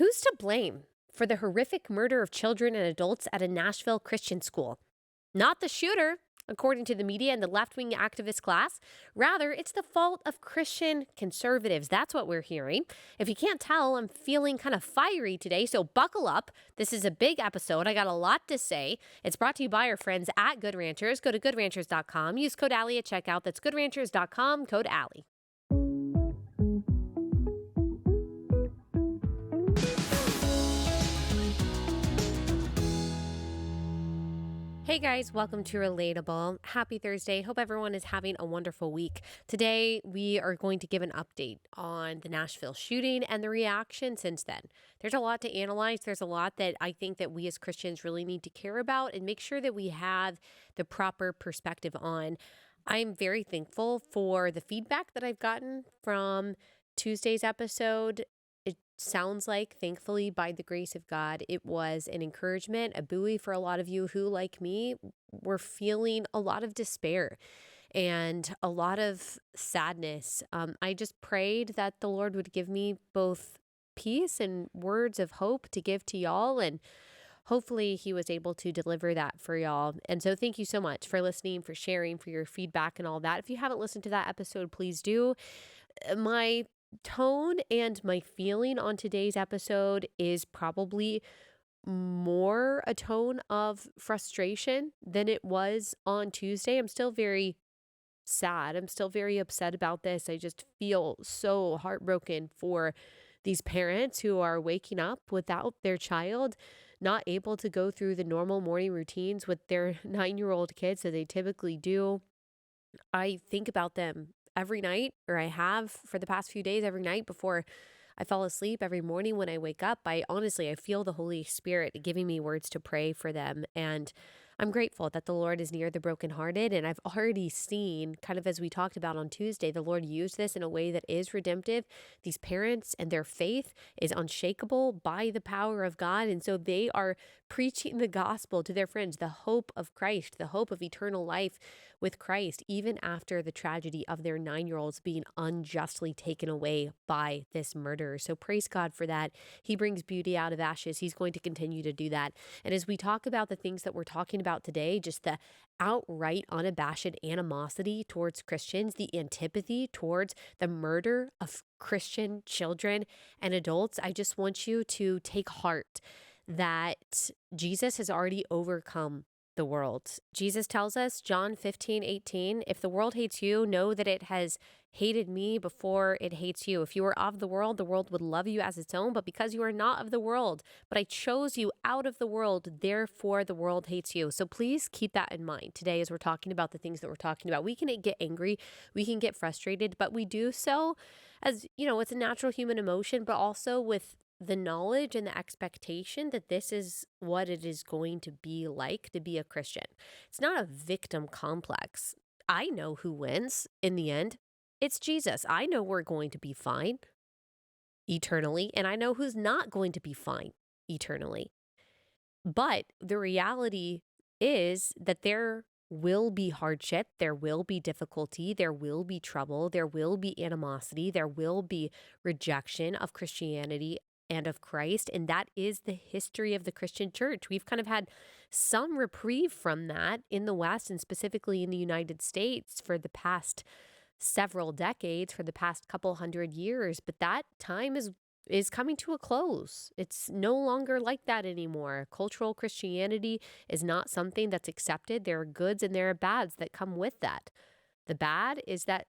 Who's to blame for the horrific murder of children and adults at a Nashville Christian school? Not the shooter, according to the media and the left wing activist class. Rather, it's the fault of Christian conservatives. That's what we're hearing. If you can't tell, I'm feeling kind of fiery today, so buckle up. This is a big episode. I got a lot to say. It's brought to you by our friends at Good Ranchers. Go to goodranchers.com. Use code Allie at checkout. That's goodranchers.com, code Allie. Hey guys, welcome to Relatable. Happy Thursday. Hope everyone is having a wonderful week. Today, we are going to give an update on the Nashville shooting and the reaction since then. There's a lot to analyze. There's a lot that I think that we as Christians really need to care about and make sure that we have the proper perspective on. I'm very thankful for the feedback that I've gotten from Tuesday's episode. It sounds like, thankfully, by the grace of God, it was an encouragement, a buoy for a lot of you who, like me, were feeling a lot of despair and a lot of sadness. I just prayed that the Lord would give me both peace and words of hope to give to y'all, and hopefully he was able to deliver that for y'all. And so thank you so much for listening, for sharing, for your feedback and all that. If you haven't listened to that episode, please do. My tone and my feeling on today's episode is probably more a tone of frustration than it was on Tuesday. I'm still very sad. I'm still very upset about this. I just feel so heartbroken for these parents who are waking up without their child, not able to go through the normal morning routines with their 9-year-old kids that they typically do. I think about them every night, or I have for the past few days, every night before I fall asleep, every morning when I wake up. I feel the Holy Spirit giving me words to pray for them. And I'm grateful that the Lord is near the brokenhearted. And I've already seen, kind of as we talked about on Tuesday, the Lord use this in a way that is redemptive. These parents and their faith is unshakable by the power of God. And so they are preaching the gospel to their friends, the hope of Christ, the hope of eternal life with Christ, even after the tragedy of their 9-year-olds being unjustly taken away by this murder. So praise God for that. He brings beauty out of ashes. He's going to continue to do that. And as we talk about the things that we're talking about today, just the outright unabashed animosity towards Christians, the antipathy towards the murder of Christian children and adults, I just want you to take heart that Jesus has already overcome the world. Jesus tells us, John 15:18, if the world hates you, know that it has hated me before it hates you. If you were of the world would love you as its own, but because you are not of the world, but I chose you out of the world, therefore the world hates you. So please keep that in mind today as we're talking about the things that we're talking about. We can get angry, we can get frustrated, but we do so as, it's a natural human emotion, but also with the knowledge and the expectation that this is what it is going to be like to be a Christian. It's not a victim complex. I know who wins in the end. It's Jesus. I know we're going to be fine eternally, and I know who's not going to be fine eternally. But the reality is that there will be hardship, there will be difficulty, there will be trouble, there will be animosity, there will be rejection of Christianity and of Christ. And that is the history of the Christian church. We've kind of had some reprieve from that in the West and specifically in the United States for the past several decades, for the past couple hundred years. But that time is coming to a close. It's no longer like that anymore. Cultural Christianity is not something that's accepted. There are goods and there are bads that come with that. The bad is that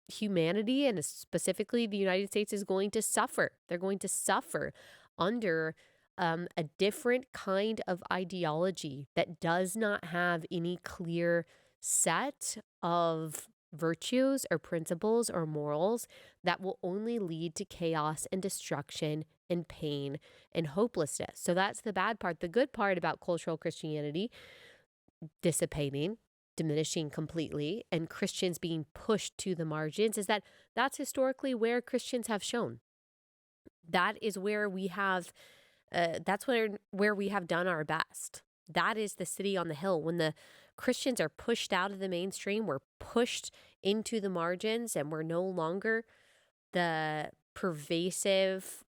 humanity, and specifically the United States, is going to suffer. They're going to suffer under a different kind of ideology that does not have any clear set of virtues or principles or morals that will only lead to chaos and destruction and pain and hopelessness. So that's the bad part. The good part about cultural Christianity, dissipating, diminishing completely, and Christians being pushed to the margins, is that that's historically where Christians have shown. That is where we have, that's where we have done our best. That is the city on the hill. When the Christians are pushed out of the mainstream, we're pushed into the margins, and we're no longer the pervasive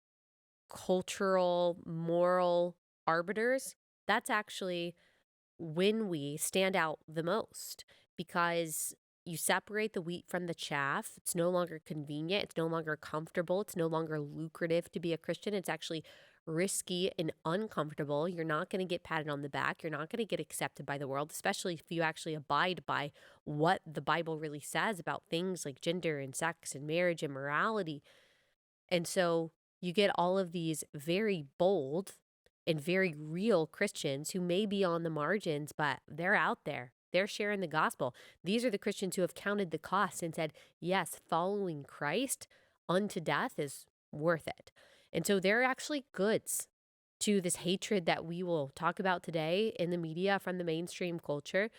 cultural, moral arbiters, that's actually when we stand out the most because you separate the wheat from the chaff. It's no longer convenient. It's no longer comfortable. It's no longer lucrative to be a Christian. It's actually risky and uncomfortable. You're not going to get patted on the back. You're not going to get accepted by the world, especially if you actually abide by what the Bible really says about things like gender and sex and marriage and morality. And so you get all of these very bold and very real Christians who may be on the margins, but they're out there. They're sharing the gospel. These are the Christians who have counted the cost and said, yes, following Christ unto death is worth it. And so they're actually goods to this hatred that we will talk about today in the media from the mainstream culture.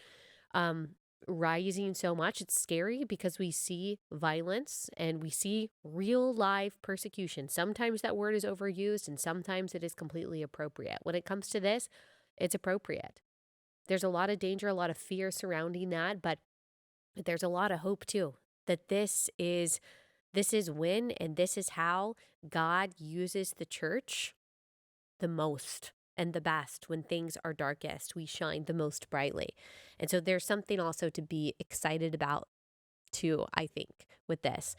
Um, Rising so much. It's scary because we see violence and we see real live persecution. Sometimes that word is overused and sometimes it is completely appropriate. When it comes to this, it's appropriate. There's a lot of danger, a lot of fear surrounding that, but there's a lot of hope too. That this is when and this is how God uses the church the most and the best. When things are darkest, we shine the most brightly. And so there's something also to be excited about too, I think, with this.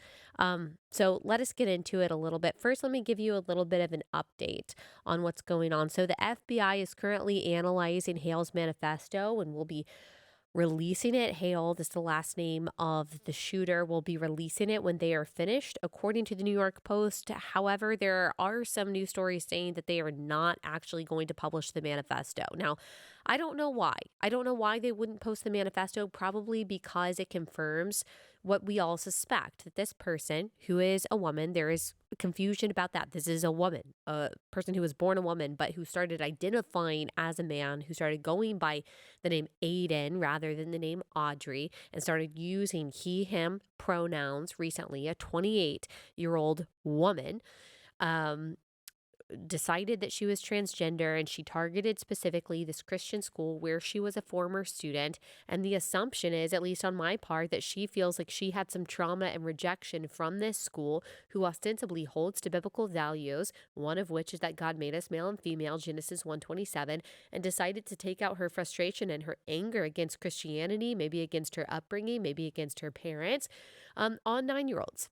So let us get into it a little bit. First, let me give you a little bit of an update on what's going on. So the FBI is currently analyzing Hale's manifesto and will be releasing it. Hale, that's the last name of the shooter, will be releasing it when they are finished, according to the New York Post. However, there are some news stories saying that they are not actually going to publish the manifesto. Now, I don't know why. I don't know why they wouldn't post the manifesto, probably because it confirms what we all suspect, that this person, who is a woman, there is confusion about that. This is a woman, a person who was born a woman, but who started identifying as a man, who started going by the name Aiden rather than the name Audrey, and started using he, him pronouns recently, a 28-year-old woman. Um, Decided that she was transgender, and she targeted specifically this Christian school where she was a former student. And the assumption is, at least on my part, that she feels like she had some trauma and rejection from this school, who ostensibly holds to biblical values, one of which is that God made us male and female, Genesis 1:27, and decided to take out her frustration and her anger against Christianity, maybe against her upbringing, maybe against her parents, on 9-year-olds.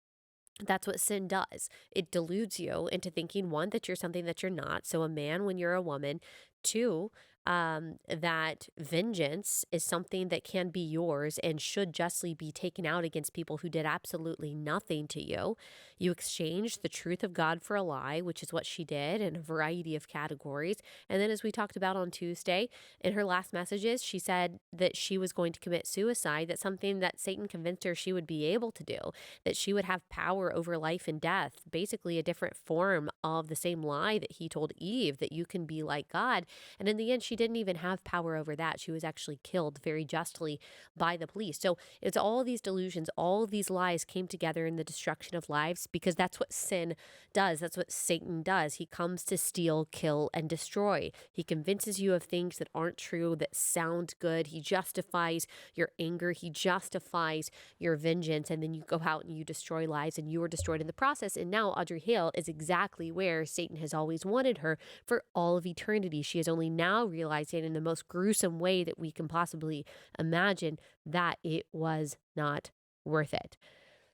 That's what sin does. It deludes you into thinking, one, that you're something that you're not. So, a man when you're a woman. Two, that vengeance is something that can be yours and should justly be taken out against people who did absolutely nothing to you. You exchanged the truth of God for a lie, which is what she did in a variety of categories. And then, as we talked about on Tuesday, in her last messages, she said that she was going to commit suicide. That's something that Satan convinced her she would be able to do, that she would have power over life and death, basically a different form of the same lie that he told Eve, that you can be like God. And in the end, she didn't even have power over that. She was actually killed very justly by the police. So it's all of these delusions, all of these lies came together in the destruction of lives, because that's what sin does. That's what Satan does. He comes to steal, kill, and destroy. He convinces you of things that aren't true, that sound good. He justifies your anger. He justifies your vengeance. And then you go out and you destroy lives, and you are destroyed in the process. And now Audrey Hale is exactly where Satan has always wanted her for all of eternity. She is only now realizing, in the most gruesome way that we can possibly imagine, that it was not worth it.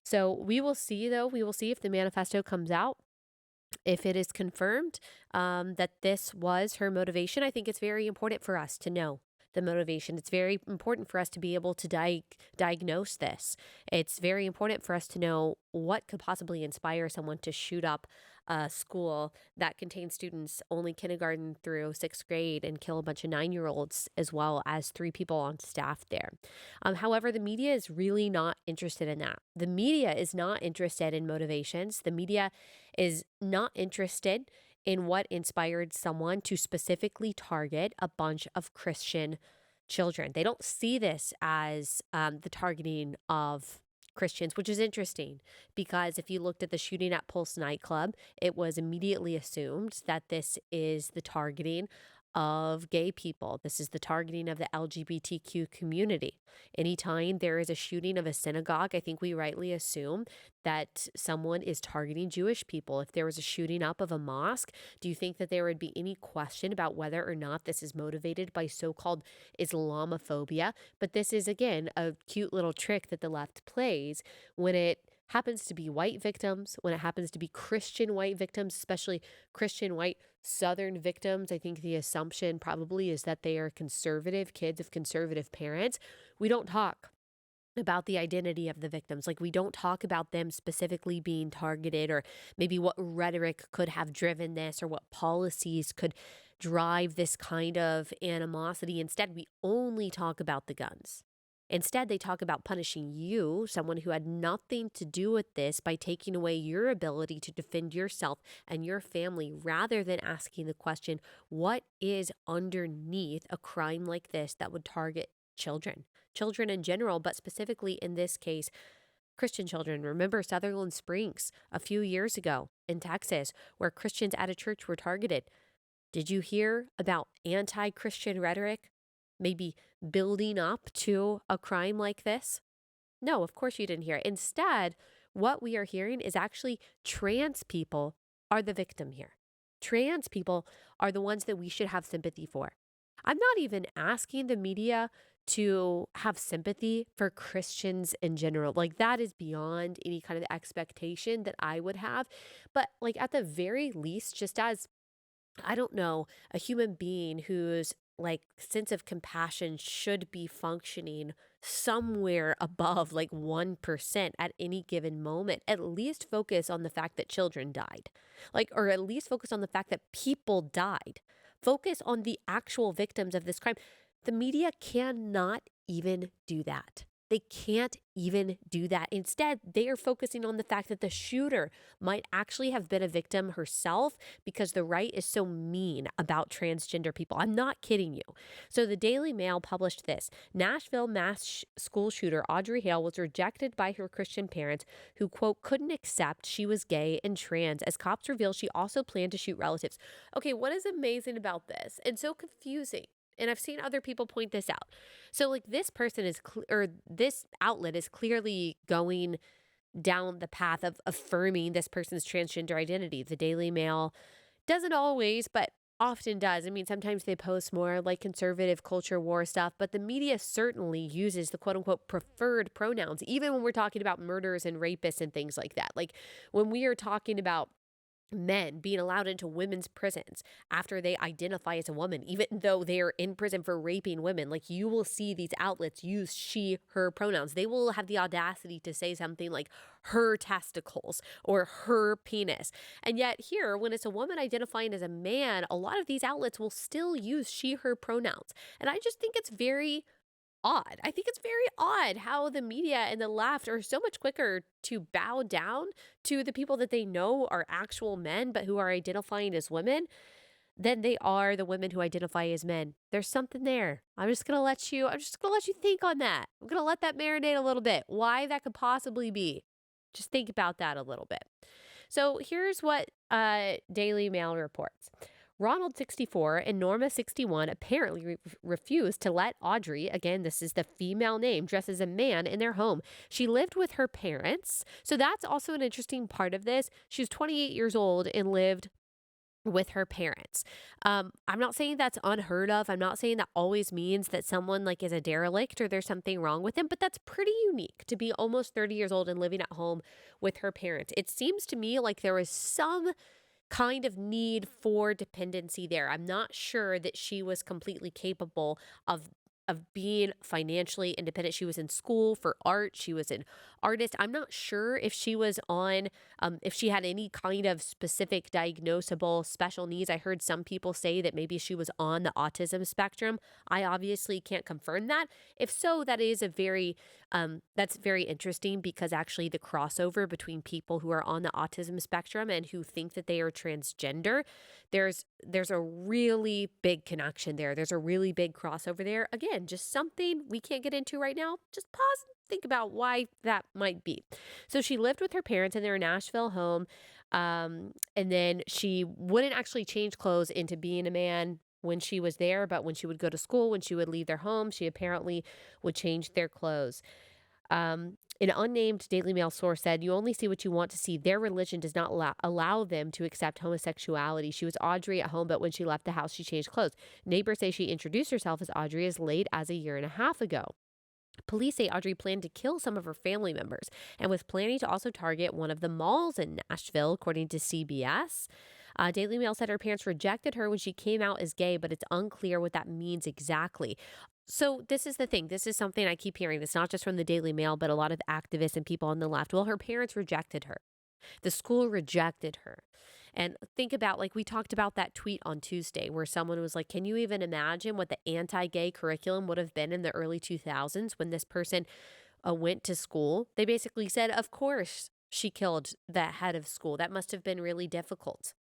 So we will see, though. We will see if the manifesto comes out. If it is confirmed that this was her motivation. I think it's very important for us to know the motivation. It's very important for us to be able to diagnose this. It's very important for us to know what could possibly inspire someone to shoot up a school that contains students only kindergarten through sixth grade and kill a bunch of 9-year-olds, as well as 3 people on staff there. However, the media is really not interested in that. The media is not interested in motivations. The media is not interested in what inspired someone to specifically target a bunch of Christian children. They don't see this as the targeting of Christians, which is interesting, because if you looked at the shooting at Pulse nightclub, it was immediately assumed that this is the targeting of gay people. This is the targeting of the LGBTQ community. Anytime there is a shooting of a synagogue, I think we rightly assume that someone is targeting Jewish people. If there was a shooting up of a mosque, do you think that there would be any question about whether or not this is motivated by so-called Islamophobia? But this is, again, a cute little trick that the left plays when it happens to be white victims, when it happens to be Christian white victims, especially Christian white Southern victims. I think the assumption probably is that they are conservative kids of conservative parents. We don't talk about the identity of the victims. Like, we don't talk about them specifically being targeted, or maybe what rhetoric could have driven this, or what policies could drive this kind of animosity. Instead, we only talk about the guns. Instead, they talk about punishing you, someone who had nothing to do with this, by taking away your ability to defend yourself and your family, rather than asking the question, what is underneath a crime like this that would target children? Children in general, but specifically in this case, Christian children. Remember Sutherland Springs a few years ago in Texas, where Christians at a church were targeted. Did you hear about anti-Christian rhetoric maybe building up to a crime like this? No, of course you didn't hear it. Instead, what we are hearing is actually trans people are the victim here. Trans people are the ones that we should have sympathy for. I'm not even asking the media to have sympathy for Christians in general. Like, that is beyond any kind of expectation that I would have. But, like, at the very least, just as, I don't know, a human being whose like sense of compassion should be functioning somewhere above like 1% at any given moment, at least focus on the fact that children died. Like, or at least focus on the fact that people died. Focus on the actual victims of this crime. The media cannot even do that. They can't even do that. Instead, they are focusing on the fact that the shooter might actually have been a victim herself, because the right is so mean about transgender people. I'm not kidding you. So the Daily Mail published this. Nashville mass school shooter Audrey Hale was rejected by her Christian parents, who, quote, couldn't accept she was gay and trans, as cops reveal she also planned to shoot relatives. Okay, what is amazing about this and so confusing? And I've seen other people point this out. So, like, this person is, or this outlet is clearly going down the path of affirming this person's transgender identity. The Daily Mail doesn't always, but often does. I mean, sometimes they post more like conservative culture war stuff, but the media certainly uses the quote unquote preferred pronouns, even when we're talking about murders and rapists and things like that. Like, when we are talking about men being allowed into women's prisons after they identify as a woman, even though they are in prison for raping women. Like, you will see these outlets use she, her pronouns. They will have the audacity to say something like her testicles or her penis. And yet here, when it's a woman identifying as a man, a lot of these outlets will still use she, her pronouns. And I just think it's very odd. I think it's very odd how the media and the left are so much quicker to bow down to the people that they know are actual men, but who are identifying as women, than they are the women who identify as men. There's something there. I'm just going to let you think on that. I'm going to let that marinate a little bit. Why that could possibly be. Just think about that a little bit. So here's what Daily Mail reports. Ronald, 64, and Norma, 61, apparently refused to let Audrey, again, this is the female name, dress as a man in their home. She lived with her parents. So that's also an interesting part of this. She was 28 years old and lived with her parents. I'm not saying that's unheard of. I'm not saying that always means that someone like is a derelict or there's something wrong with them, but that's pretty unique to be almost 30 years old and living at home with her parents. It seems to me like there was some kind of need for dependency there. I'm not sure that she was completely capable of being financially independent. She was in school for art. She was an artist. I'm not sure if she was on, if she had any kind of specific diagnosable special needs. I heard some people say that maybe she was on the autism spectrum. I obviously can't confirm that. If so, that is that's very interesting, because actually the crossover between people who are on the autism spectrum and who think that they are transgender, there's a really big connection there. There's a really big crossover there. Again, just something we can't get into right now. Just pause and think about why that might be. So she lived with her parents in their Nashville home. And then she wouldn't actually change clothes into being a man when she was there, but when she would go to school, when she would leave their home, she apparently would change their clothes. An unnamed Daily Mail source said, "You only see what you want to see. Their religion does not allow them to accept homosexuality. She was Audrey at home, but when she left the house, she changed clothes. Neighbors say she introduced herself as Audrey as late as a year and a half ago." Police say Audrey planned to kill some of her family members and was planning to also target one of the malls in Nashville, according to CBS. Daily Mail said her parents rejected her when she came out as gay, but it's unclear what that means exactly. So this is the thing. This is something I keep hearing. It's not just from the Daily Mail, but a lot of activists and people on the left. Well, her parents rejected her. The school rejected her. And think about, like, we talked about that tweet on Tuesday where someone was like, can you even imagine what the anti-gay curriculum would have been in the early 2000s when this person went to school? They basically said, of course, she killed the head of school. That must have been really difficult.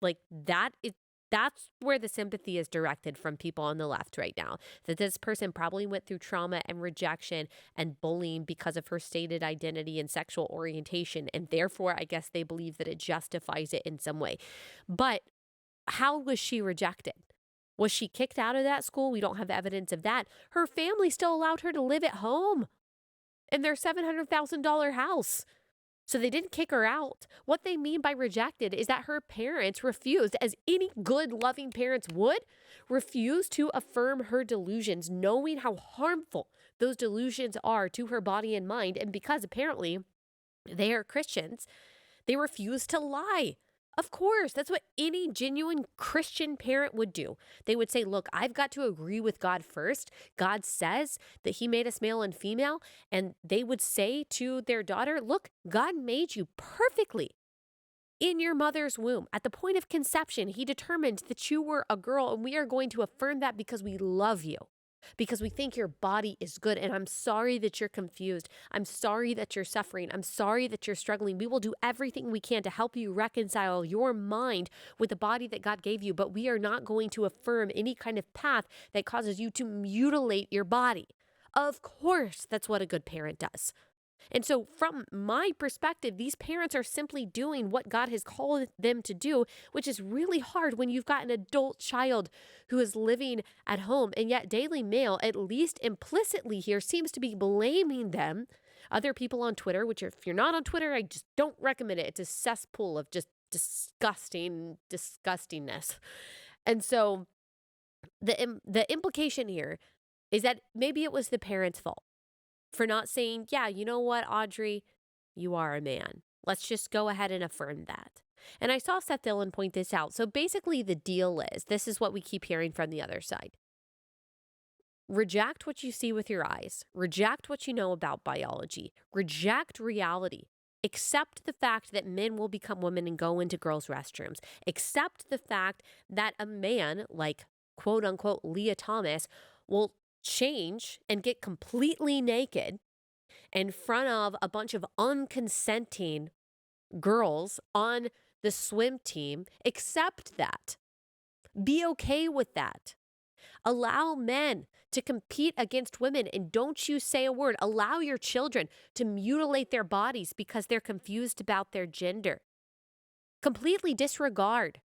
Like that's where the sympathy is directed from people on the left right now. That this person probably went through trauma and rejection and bullying because of her stated identity and sexual orientation. And therefore, I guess they believe that it justifies it in some way. But how was she rejected? Was she kicked out of that school? We don't have evidence of that. Her family still allowed her to live at home in their $700,000 house. So they didn't kick her out. What they mean by rejected is that her parents refused, as any good, loving parents would, refuse to affirm her delusions, knowing how harmful those delusions are to her body and mind. And because apparently they are Christians, they refuse to lie. Of course, that's what any genuine Christian parent would do. They would say, look, I've got to agree with God first. God says that he made us male and female. And they would say to their daughter, look, God made you perfectly in your mother's womb. At the point of conception, he determined that you were a girl, and we are going to affirm that because we love you. Because we think your body is good. And I'm sorry that you're confused. I'm sorry that you're suffering. I'm sorry that you're struggling. We will do everything we can to help you reconcile your mind with the body that God gave you. But we are not going to affirm any kind of path that causes you to mutilate your body. Of course, that's what a good parent does. And so from my perspective, these parents are simply doing what God has called them to do, which is really hard when you've got an adult child who is living at home. And yet Daily Mail, at least implicitly here, seems to be blaming them. Other people on Twitter, which if you're not on Twitter, I just don't recommend it. It's a cesspool of just disgustingness. And so the implication here is that maybe it was the parents' fault for not saying, yeah, you know what, Audrey, you are a man. Let's just go ahead and affirm that. And I saw Seth Dillon point this out. So basically the deal is, this is what we keep hearing from the other side. Reject what you see with your eyes. Reject what you know about biology. Reject reality. Accept the fact that men will become women and go into girls' restrooms. Accept the fact that a man like quote unquote Leah Thomas will change and get completely naked in front of a bunch of unconsenting girls on the swim team. Accept that. Be okay with that. Allow men to compete against women, and don't you say a word. Allow your children to mutilate their bodies because they're confused about their gender. Completely disregard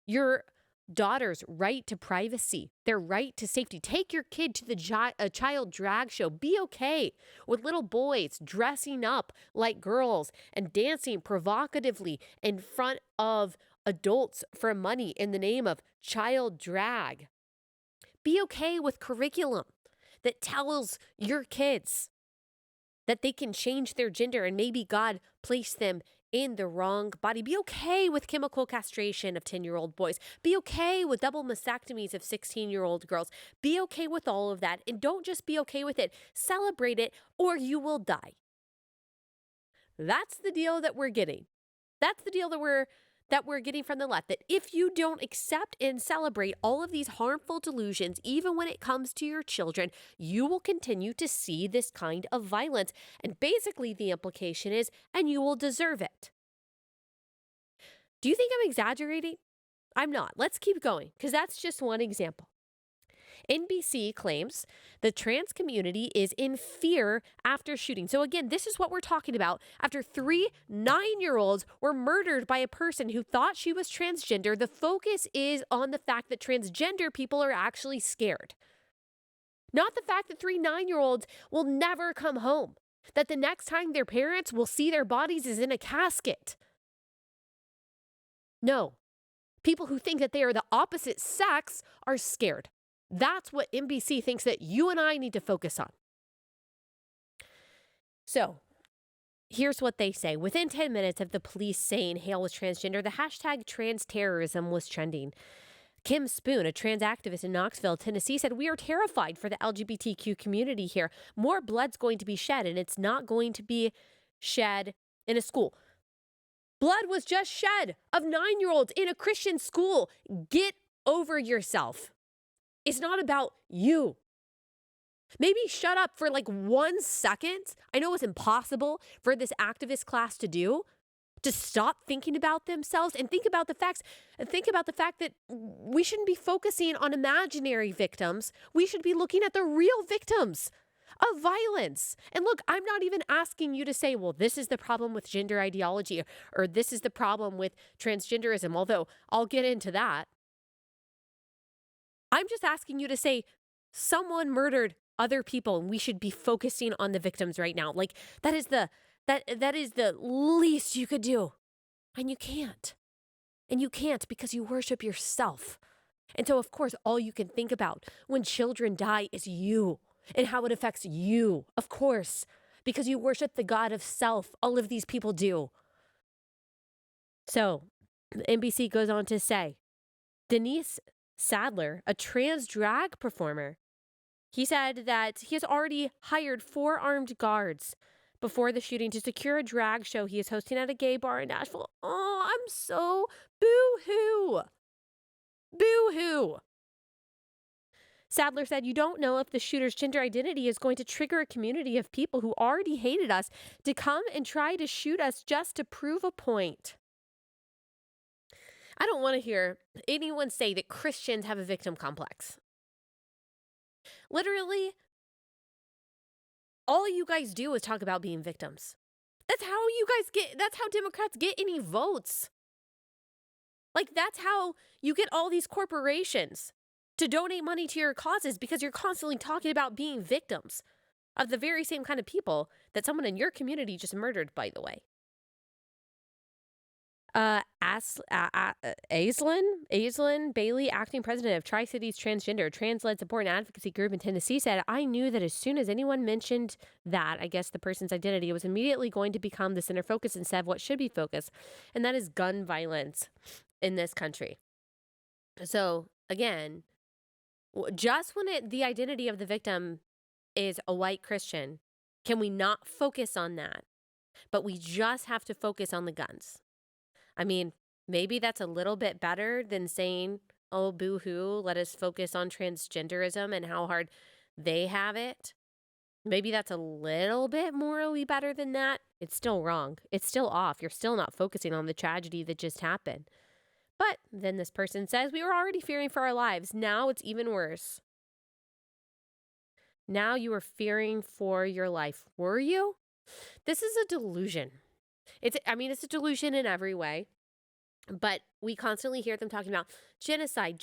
your daughter's right to privacy, their right to safety. Take your kid to the child drag show. Be okay with little boys dressing up like girls and dancing provocatively in front of adults for money in the name of child drag. Be okay with curriculum that tells your kids that they can change their gender and maybe God placed them in the wrong body. Be okay with chemical castration of 10-year-old boys. Be okay with double mastectomies of 16-year-old girls. Be okay with all of that. And don't just be okay with it. Celebrate it or you will die. That's the deal that we're getting. That's the deal that we're getting from the left. That if you don't accept and celebrate all of these harmful delusions, even when it comes to your children, you will continue to see this kind of violence. And basically the implication is, and you will deserve it. Do you think I'm exaggerating? I'm not. Let's keep going, because that's just one example. NBC claims the trans community is in fear after shooting. So again, this is what we're talking about. After 3 9-year-olds were murdered by a person who thought she was transgender, the focus is on the fact that transgender people are actually scared. Not the fact that 3 9-year-olds will never come home, that the next time their parents will see their bodies is in a casket. No. People who think that they are the opposite sex are scared. That's what NBC thinks that you and I need to focus on. So, here's what they say. Within 10 minutes of the police saying Hale was transgender, the hashtag trans terrorism was trending. Kim Spoon, a trans activist in Knoxville, Tennessee, said, "We are terrified for the LGBTQ community here. More blood's going to be shed, and it's not going to be shed in a school." Blood was just shed of 9-year-olds in a Christian school. Get over yourself. It's not about you. Maybe shut up for like 1 second. I know it's impossible for this activist class to do, to stop thinking about themselves and think about the facts. And think about the fact that we shouldn't be focusing on imaginary victims. We should be looking at the real victims of violence. And look, I'm not even asking you to say, well, this is the problem with gender ideology, or this is the problem with transgenderism, although I'll get into that. I'm just asking you to say someone murdered other people and we should be focusing on the victims right now. Like that is the least you could do. And you can't. And you can't because you worship yourself. And so of course all you can think about when children die is you and how it affects you. Of course, because you worship the God of self. All of these people do. So NBC goes on to say, Denise Sadler, a trans drag performer, he said that he has already hired 4 armed guards before the shooting to secure a drag show he is hosting at a gay bar in Nashville. Oh, I'm so boo-hoo. Boo-hoo. Sadler said, "You don't know if the shooter's gender identity is going to trigger a community of people who already hated us to come and try to shoot us just to prove a point." I don't want to hear anyone say that Christians have a victim complex. Literally, all you guys do is talk about being victims. That's how Democrats get any votes. Like, that's how you get all these corporations to donate money to your causes, because you're constantly talking about being victims of the very same kind of people that someone in your community just murdered, by the way. Aislinn Bailey, acting president of Tri-Cities Transgender, trans-led support and advocacy group in Tennessee, said, "I knew that as soon as anyone mentioned that, I guess the person's identity, it was immediately going to become the center focus instead of what should be focused, and that is gun violence in this country." So, again, just when the identity of the victim is a white Christian, can we not focus on that? But we just have to focus on the guns. I mean, maybe that's a little bit better than saying, oh, boo-hoo, let us focus on transgenderism and how hard they have it. Maybe that's a little bit morally better than that. It's still wrong. It's still off. You're still not focusing on the tragedy that just happened. But then this person says, we were already fearing for our lives. Now it's even worse. Now you are fearing for your life. Were you? This is a delusion. It's a delusion in every way, but we constantly hear them talking about genocide.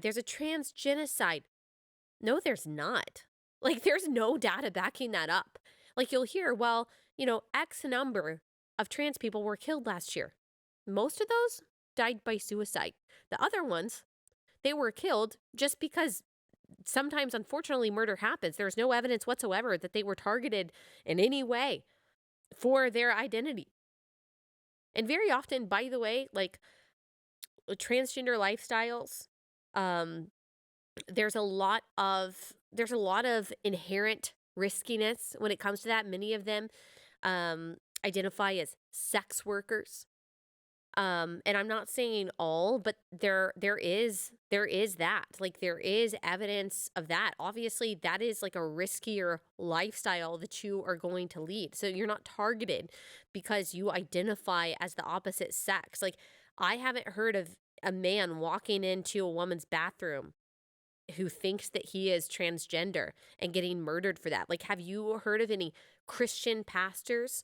There's a trans genocide. No, there's not. Like, there's no data backing that up. Like, you'll hear, well, X number of trans people were killed last year. Most of those died by suicide. The other ones, they were killed just because sometimes, unfortunately, murder happens. There's no evidence whatsoever that they were targeted in any way for their identity. And very often, by the way, like transgender lifestyles, there's a lot of inherent riskiness when it comes to that. Many of them identify as sex workers. And I'm not saying all, but there is that. Like, there is evidence of that. Obviously, that is like a riskier lifestyle that you are going to lead. So you're not targeted because you identify as the opposite sex. Like, I haven't heard of a man walking into a woman's bathroom who thinks that he is transgender and getting murdered for that. Like, have you heard of any Christian pastors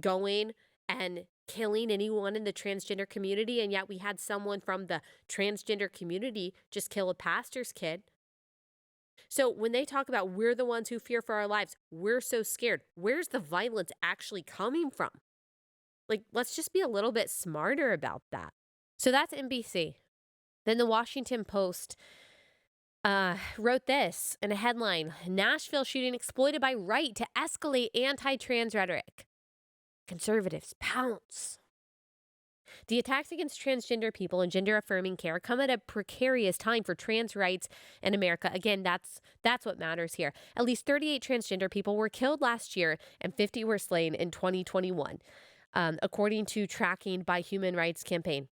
going and killing anyone in the transgender community? And yet we had someone from the transgender community just kill a pastor's kid. So when they talk about we're the ones who fear for our lives, we're so scared, where's the violence actually coming from? Like, let's just be a little bit smarter about that. So that's NBC. Then the Washington Post wrote this in a headline: Nashville shooting exploited by right to escalate anti-trans rhetoric. Conservatives pounce. The attacks against transgender people and gender-affirming care come at a precarious time for trans rights in America. Again, that's what matters here. At least 38 transgender people were killed last year and 50 were slain in 2021, according to tracking by Human Rights Campaign.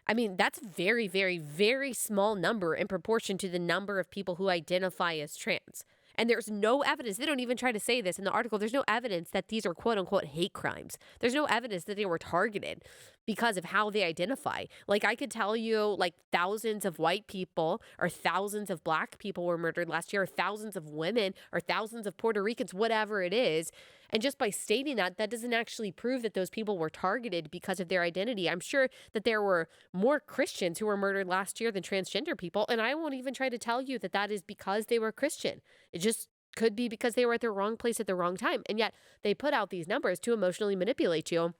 I mean, that's very, very, very small number in proportion to the number of people who identify as trans. And there's no evidence. They don't even try to say this in the article. There's no evidence that these are quote unquote hate crimes. There's no evidence that they were targeted because of how they identify. Like, I could tell you, like, thousands of white people or thousands of black people were murdered last year, or thousands of women or thousands of Puerto Ricans, whatever it is. And just by stating that, that doesn't actually prove that those people were targeted because of their identity. I'm sure that there were more Christians who were murdered last year than transgender people. And I won't even try to tell you that that is because they were Christian. It just could be because they were at the wrong place at the wrong time. And yet they put out these numbers to emotionally manipulate you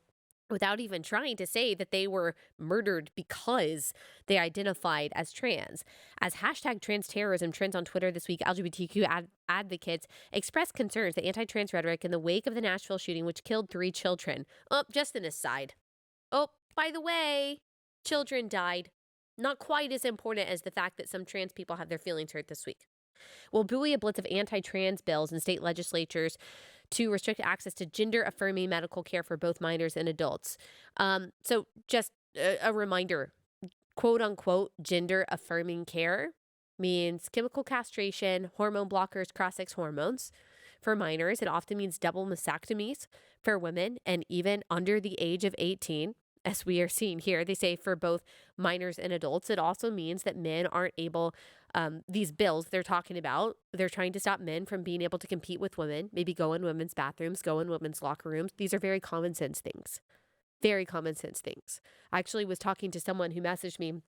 without even trying to say that they were murdered because they identified as trans. As hashtag trans terrorism trends on Twitter this week, LGBTQ advocates expressed concerns that anti-trans rhetoric in the wake of the Nashville shooting, which killed 3 children. Oh, just an aside. Oh, by the way, children died. Not quite as important as the fact that some trans people have their feelings hurt this week. Will buoy a blitz of anti-trans bills in state legislatures to restrict access to gender-affirming medical care for both minors and adults. So just a reminder, quote-unquote gender-affirming care means chemical castration, hormone blockers, cross-sex hormones. For minors, it often means double mastectomies for women and even under the age of 18. As we are seeing here, they say for both minors and adults. It also means that men aren't able, these bills they're talking about, they're trying to stop men from being able to compete with women, maybe go in women's bathrooms, go in women's locker rooms. These are very common sense things. Very common sense things. I actually was talking to someone who messaged me,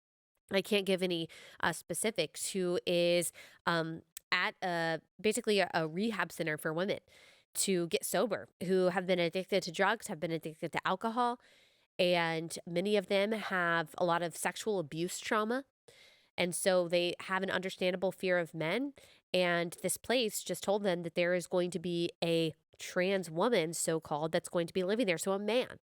I can't give any specifics, who is at basically a rehab center for women to get sober, who have been addicted to drugs, have been addicted to alcohol. And many of them have a lot of sexual abuse trauma. And so they have an understandable fear of men. And this place just told them that there is going to be a trans woman, so-called, that's going to be living there. So a man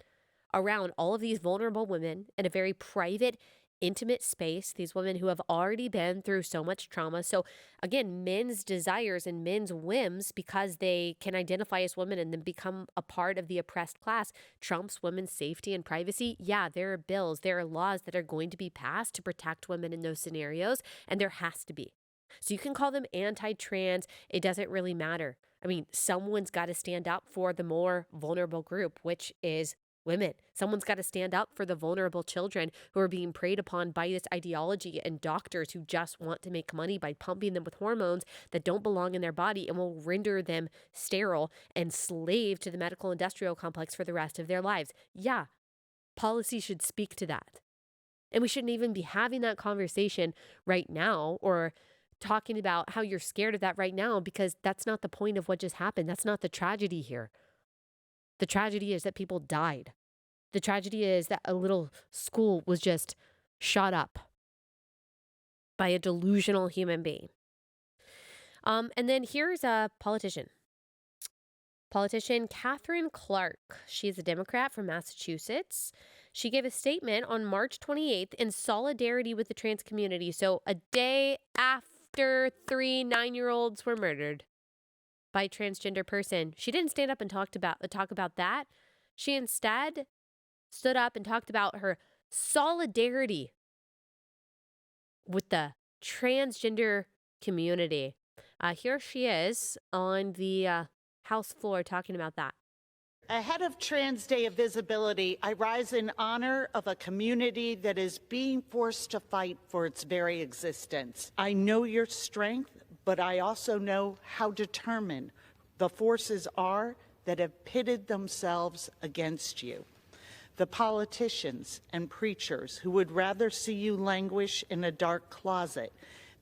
around all of these vulnerable women in a very private, intimate space, these women who have already been through so much trauma. So again, men's desires and men's whims, because they can identify as women and then become a part of the oppressed class, trumps women's safety and privacy. Yeah, there are bills, there are laws that are going to be passed to protect women in those scenarios, and there has to be. So you can call them anti-trans, it doesn't really matter. I mean, someone's got to stand up for the more vulnerable group, which is women. Someone's got to stand up for the vulnerable children who are being preyed upon by this ideology and doctors who just want to make money by pumping them with hormones that don't belong in their body and will render them sterile and slave to the medical industrial complex for the rest of their lives. Yeah, policy should speak to that. And we shouldn't even be having that conversation right now or talking about how you're scared of that right now, because that's not the point of what just happened. That's not the tragedy here. The tragedy is that people died. The tragedy is that a little school was just shot up by a delusional human being. And then here's a politician. Politician Catherine Clark. She's a Democrat from Massachusetts. She gave a statement on March 28th in solidarity with the trans community. So a day after 3 9-year-olds were murdered by a transgender person. She didn't stand up and talk about that. She instead stood up and talked about her solidarity with the transgender community. Here she is on the House floor talking about that. Ahead of Trans Day of Visibility, I rise in honor of a community that is being forced to fight for its very existence. I know your strength, but I also know how determined the forces are that have pitted themselves against you. The politicians and preachers who would rather see you languish in a dark closet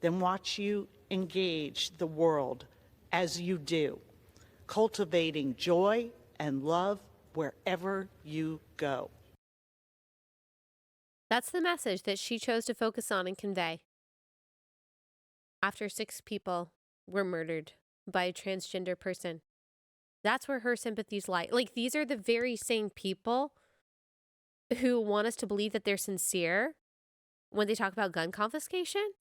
than watch you engage the world as you do, cultivating joy and love wherever you go. That's the message that she chose to focus on and convey. After 6 people were murdered by a transgender person. That's where her sympathies lie. Like, these are the very same people who want us to believe that they're sincere when they talk about gun confiscation.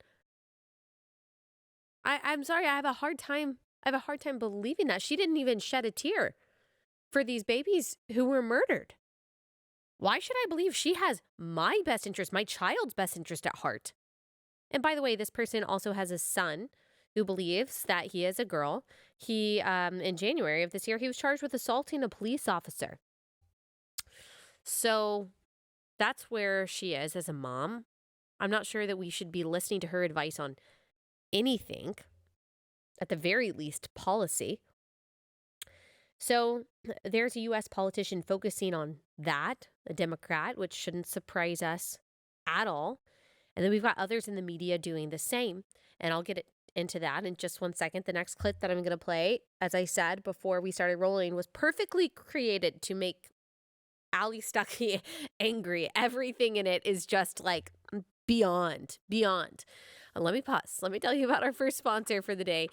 I'm sorry, I have a hard time believing that. She didn't even shed a tear for these babies who were murdered. Why should I believe she has my best interest, my child's best interest at heart? And by the way, this person also has a son who believes that he is a girl. He, in January of this year, he was charged with assaulting a police officer. So that's where she is as a mom. I'm not sure that we should be listening to her advice on anything, at the very least policy. So there's a U.S. politician focusing on that, a Democrat, which shouldn't surprise us at all. And then we've got others in the media doing the same. And I'll get into that in just one second. The next clip that I'm going to play, as I said before we started rolling, was perfectly created to make Allie Stuckey angry. Everything in it is just like beyond. Let me pause. Let me tell you about our first sponsor for the day.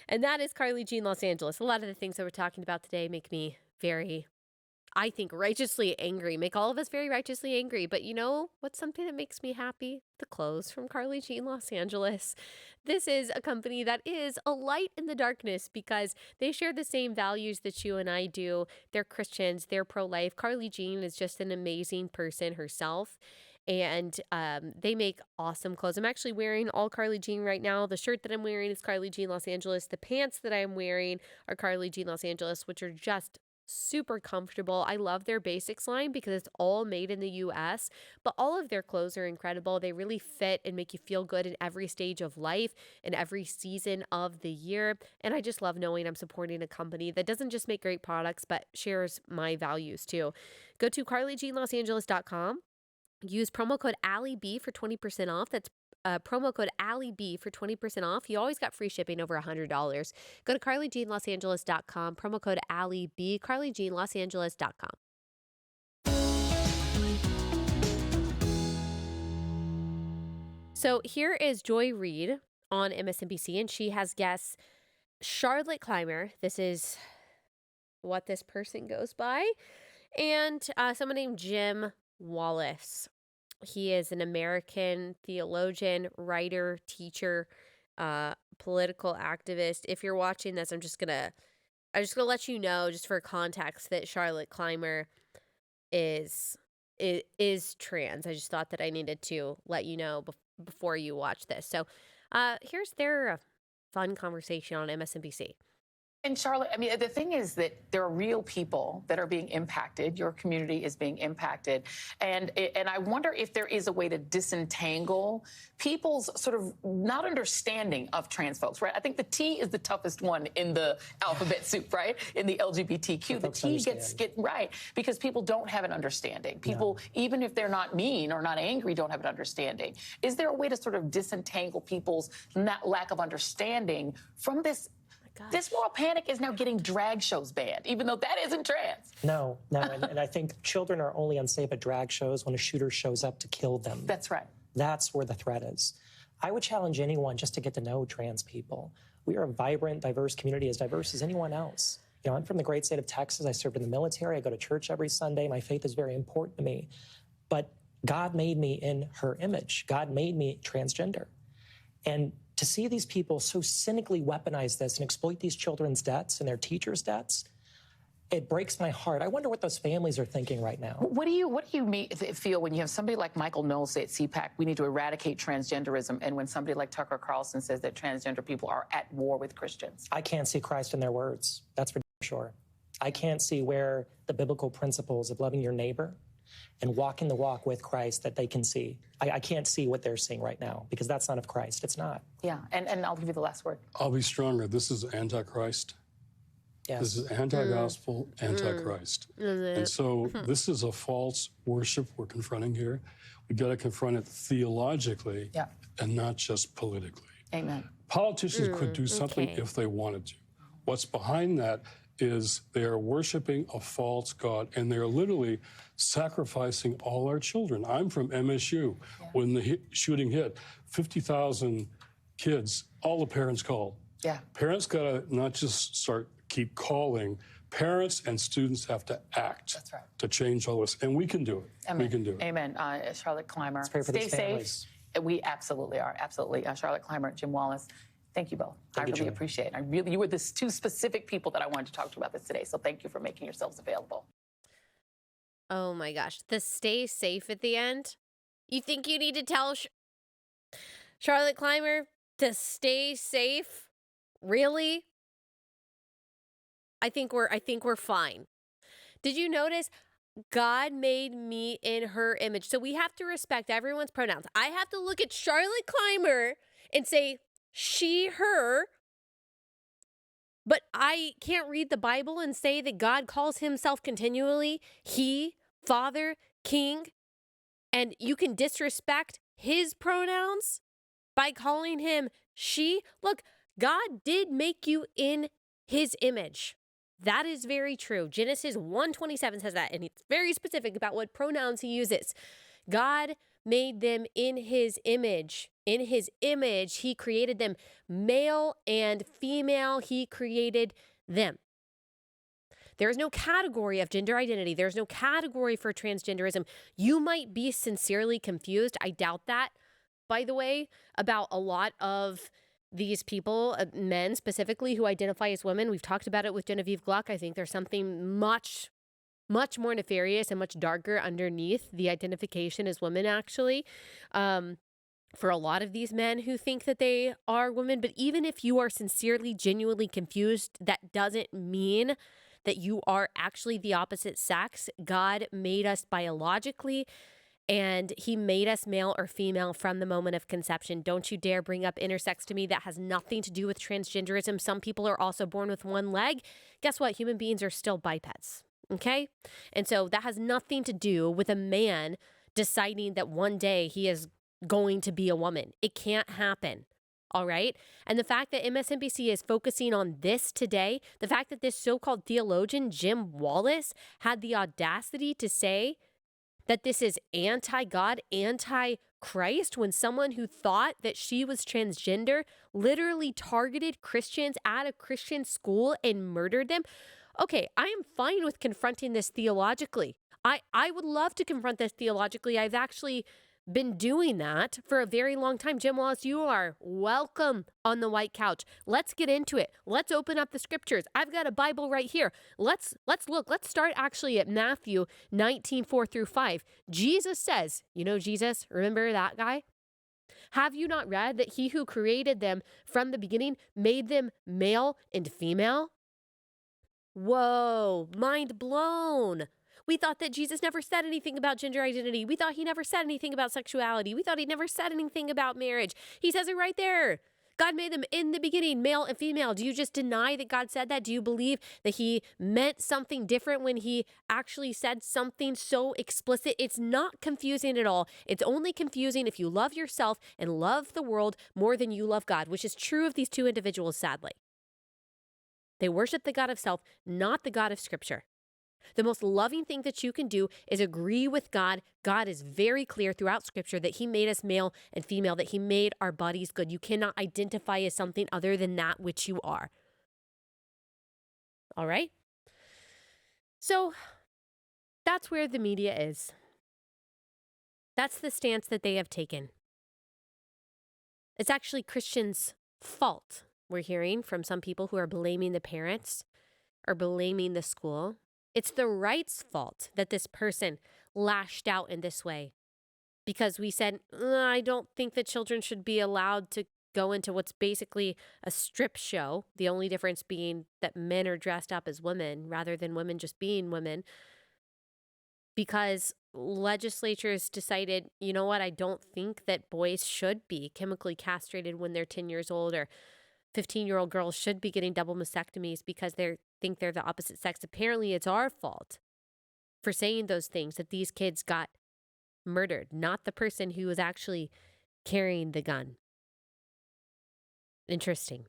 And that is Carly Jean Los Angeles. A lot of the things that we're talking about today make me very, I think, righteously angry. Make all of us very righteously angry. But you know what's something that makes me happy? The clothes from Carly Jean Los Angeles. This is a company that is a light in the darkness because they share the same values that you and I do. They're Christians. They're pro-life. Carly Jean is just an amazing person herself. And they make awesome clothes. I'm actually wearing all Carly Jean right now. The shirt that I'm wearing is Carly Jean Los Angeles. The pants that I'm wearing are Carly Jean Los Angeles, which are just super comfortable. I love their basics line because it's all made in the US, but all of their clothes are incredible. They really fit and make you feel good in every stage of life and every season of the year. And I just love knowing I'm supporting a company that doesn't just make great products, but shares my values too. Go to carlyjeanlosangeles.com. Use promo code AllieB for 20% off. That's promo code AllieB for 20% off. You always got free shipping over $100. Go to carlyjeanlosangeles.com. Promo code AllieB. carlyjeanlosangeles.com. So here is Joy Reid on MSNBC, and she has guests Charlotte Clymer. This is what this person goes by. And someone named Jim Wallace. He is an American theologian, writer, teacher, political activist. If you're watching this, I'm just gonna let you know, just for context, that Charlotte Clymer is trans. I just thought that I needed to let you know before you watch this. So here's their fun conversation on MSNBC. And Charlotte, I mean, the thing is that there are real people that are being impacted. Your community is being impacted. And I wonder if there is a way to disentangle people's sort of not understanding of trans folks, right? I think the T is the toughest one in the alphabet soup, right? In the LGBTQ, the T gets right because people don't have an understanding. People, even if they're not mean or not angry, don't have an understanding. Is there a way to sort of disentangle people's lack of understanding from this? This moral panic is now getting drag shows banned, even though that isn't trans. No. And I think children are only unsafe at drag shows when a shooter shows up to kill them. That's right. That's where the threat is. I would challenge anyone just to get to know trans people. We are a vibrant, diverse community, as diverse as anyone else. You know, I'm from the great state of Texas. I served in the military. I go to church every Sunday. My faith is very important to me. But God made me in her image. God made me transgender. And to see these people so cynically weaponize this and exploit these children's debts and their teachers' debts, it breaks my heart. I wonder what those families are thinking right now. What do you feel when you have somebody like Michael Knowles say at CPAC, we need to eradicate transgenderism, and when somebody like Tucker Carlson says that transgender people are at war with Christians? I can't see Christ in their words. That's for sure. I can't see where the biblical principles of loving your neighbor and walking the walk with Christ that they can see. I can't see what they're seeing right now because that's not of Christ. It's not. Yeah, and I'll give you the last word. I'll be stronger. This is antichrist. Yes. This is anti-gospel, antichrist. And so this is a false worship we're confronting here. We got to confront it theologically and not just politically. Amen. Politicians could do something if they wanted to. What's behind that is they are worshiping a false god, and they're literally sacrificing all our children. I'm from MSU. When the shooting hit, 50,000 kids, all the parents called. Yeah. Parents got to not just keep calling. Parents and students have to act to change all this, and we can do it. Amen. We can do it. Amen. Charlotte Clymer. Let's pray for Stay these safe. families. We absolutely are. Absolutely. Charlotte Clymer, Jim Wallace. Thank you both. Thank you, really Jim. appreciate it. You were the two specific people that I wanted to talk to about this today. So thank you for making yourselves available. Oh my gosh. The stay safe at the end. You think you need to tell Charlotte Clymer to stay safe? Really? I think we're fine. Did you notice God made me in her image? So we have to respect everyone's pronouns. I have to look at Charlotte Clymer and say she, her, but I can't read the Bible and say that God calls himself continually he, Father, King, and you can disrespect his pronouns by calling him she. Look, God did make you in his image. That is very true. Genesis 1:27 says that, and it's very specific about what pronouns he uses. God made them in his image. In his image, he created them. Male and female, he created them. There is no category of gender identity. There's no category for transgenderism. You might be sincerely confused. I doubt that, by the way, about a lot of these people, men specifically, who identify as women. We've talked about it with Genevieve Gluck. I think there's something much more nefarious and much darker underneath the identification as women, actually, for a lot of these men who think that they are women. But even if you are sincerely, genuinely confused, that doesn't mean that you are actually the opposite sex. God made us biologically, and he made us male or female from the moment of conception. Don't you dare bring up intersex to me. That has nothing to do with transgenderism. Some people are also born with one leg. Guess what? Human beings are still bipeds. Okay? And so that has nothing to do with a man deciding that one day he is going to be a woman. It can't happen. All right? And the fact that MSNBC is focusing on this today, the fact that this so-called theologian, Jim Wallace, had the audacity to say that this is anti-God, anti-Christ, when someone who thought that she was transgender literally targeted Christians at a Christian school and murdered them. Okay, I am fine with confronting this theologically. I would love to confront this theologically. I've actually been doing that for a very long time. Jim Wallace, you are welcome on the white couch. Let's get into it. Let's open up the scriptures. I've got a Bible right here. Let's look. Let's start actually at Matthew 19:4-5. Jesus says, you know Jesus, remember that guy? Have you not read that he who created them from the beginning made them male and female? Whoa, mind blown. We thought that Jesus never said anything about gender identity. We thought he never said anything about sexuality. We thought he never said anything about marriage. He says it right there. God made them in the beginning, male and female. Do you just deny that God said that? Do you believe that he meant something different when he actually said something so explicit? It's not confusing at all. It's only confusing if you love yourself and love the world more than you love God, which is true of these two individuals, sadly. They worship the God of self, not the God of Scripture. The most loving thing that you can do is agree with God. God is very clear throughout Scripture that he made us male and female, that he made our bodies good. You cannot identify as something other than that which you are. All right? So that's where the media is. That's the stance that they have taken. It's actually Christians' fault, we're hearing from some people who are blaming the parents or blaming the school. It's the right's fault that this person lashed out in this way because we said, I don't think that children should be allowed to go into what's basically a strip show, the only difference being that men are dressed up as women rather than women just being women, because legislatures decided, you know what, I don't think that boys should be chemically castrated when they're 10 years old, or 15-year-old girls should be getting double mastectomies because they think they're the opposite sex. Apparently, it's our fault for saying those things, that these kids got murdered, not the person who was actually carrying the gun. Interesting.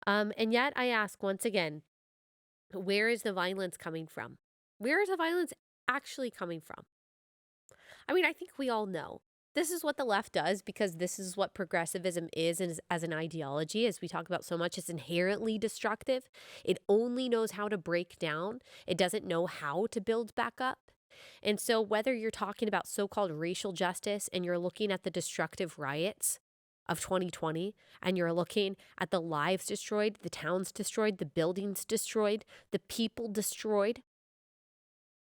And yet I ask once again, where is the violence coming from? Where is the violence actually coming from? I mean, I think we all know this is what the left does, because this is what progressivism is as an ideology. As we talk about so much, it's inherently destructive. It only knows how to break down. It doesn't know how to build back up. And so whether you're talking about so-called racial justice and you're looking at the destructive riots of 2020, and you're looking at the lives destroyed, the towns destroyed, the buildings destroyed, the people destroyed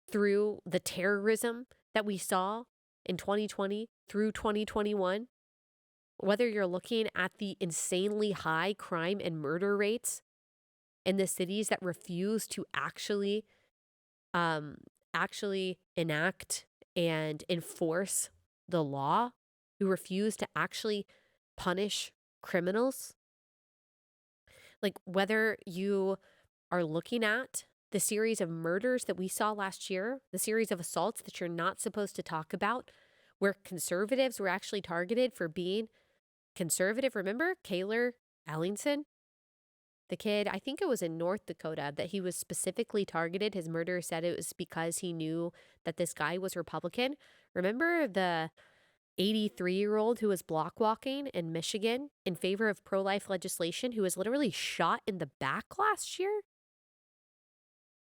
through the terrorism that we saw in 2020 through 2021, whether you're looking at the insanely high crime and murder rates in the cities that refuse to actually enact and enforce the law, who refuse to actually punish criminals, like whether you are looking at the series of murders that we saw last year, the series of assaults that you're not supposed to talk about, where conservatives were actually targeted for being conservative. Remember Kaylor Ellingson, the kid, I think it was in North Dakota, that he was specifically targeted. His murderer said it was because he knew that this guy was Republican. Remember the 83-year-old who was block walking in Michigan in favor of pro-life legislation, who was literally shot in the back last year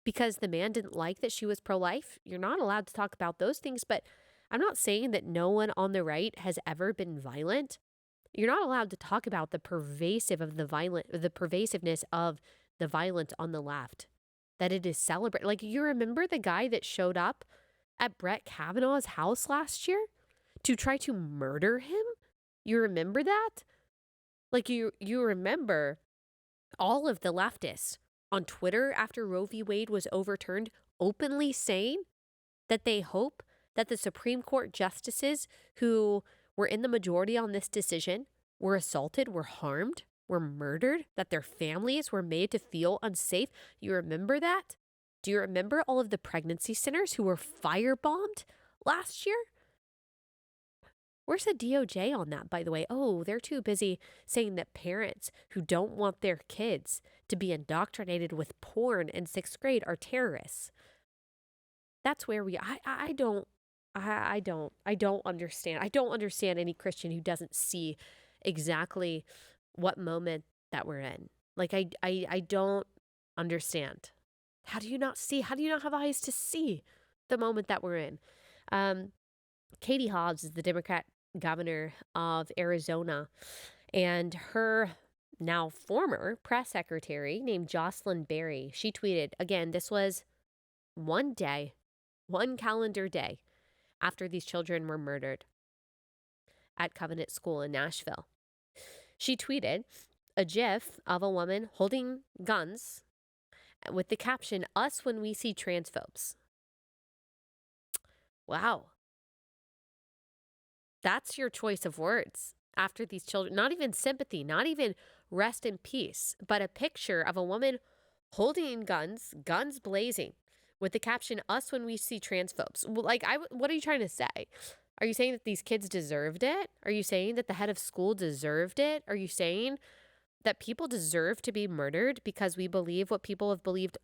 because the man didn't like that she was pro-life? You're not allowed to talk about those things, but I'm not saying that no one on the right has ever been violent. You're not allowed to talk about the pervasiveness of the violence on the left, that it is celebrated. Like, you remember the guy that showed up at Brett Kavanaugh's house last year to try to murder him? You remember that? Like, you remember all of the leftists on Twitter after Roe v. Wade was overturned openly saying that they hope that the Supreme Court justices who were in the majority on this decision were assaulted, were harmed, were murdered, that their families were made to feel unsafe. You remember that? Do you remember all of the pregnancy centers who were firebombed last year? Where's the DOJ on that, by the way? Oh, they're too busy saying that parents who don't want their kids to be indoctrinated with porn in 6th grade are terrorists. That's where I don't understand. I don't understand any Christian who doesn't see exactly what moment that we're in. Like, I don't understand. How do you not see? How do you not have eyes to see the moment that we're in? Katie Hobbs is the Democrat governor of Arizona, and her now former press secretary named Jocelyn Berry, she tweeted, again, this was one calendar day after these children were murdered at Covenant School in Nashville. She tweeted a GIF of a woman holding guns with the caption, "Us when we see transphobes." Wow. That's your choice of words after these children. Not even sympathy, not even rest in peace, but a picture of a woman holding guns blazing, with the caption, "Us when we see transphobes." Like, what are you trying to say? Are you saying that these kids deserved it? Are you saying that the head of school deserved it? Are you saying that people deserve to be murdered because we believe what people have believed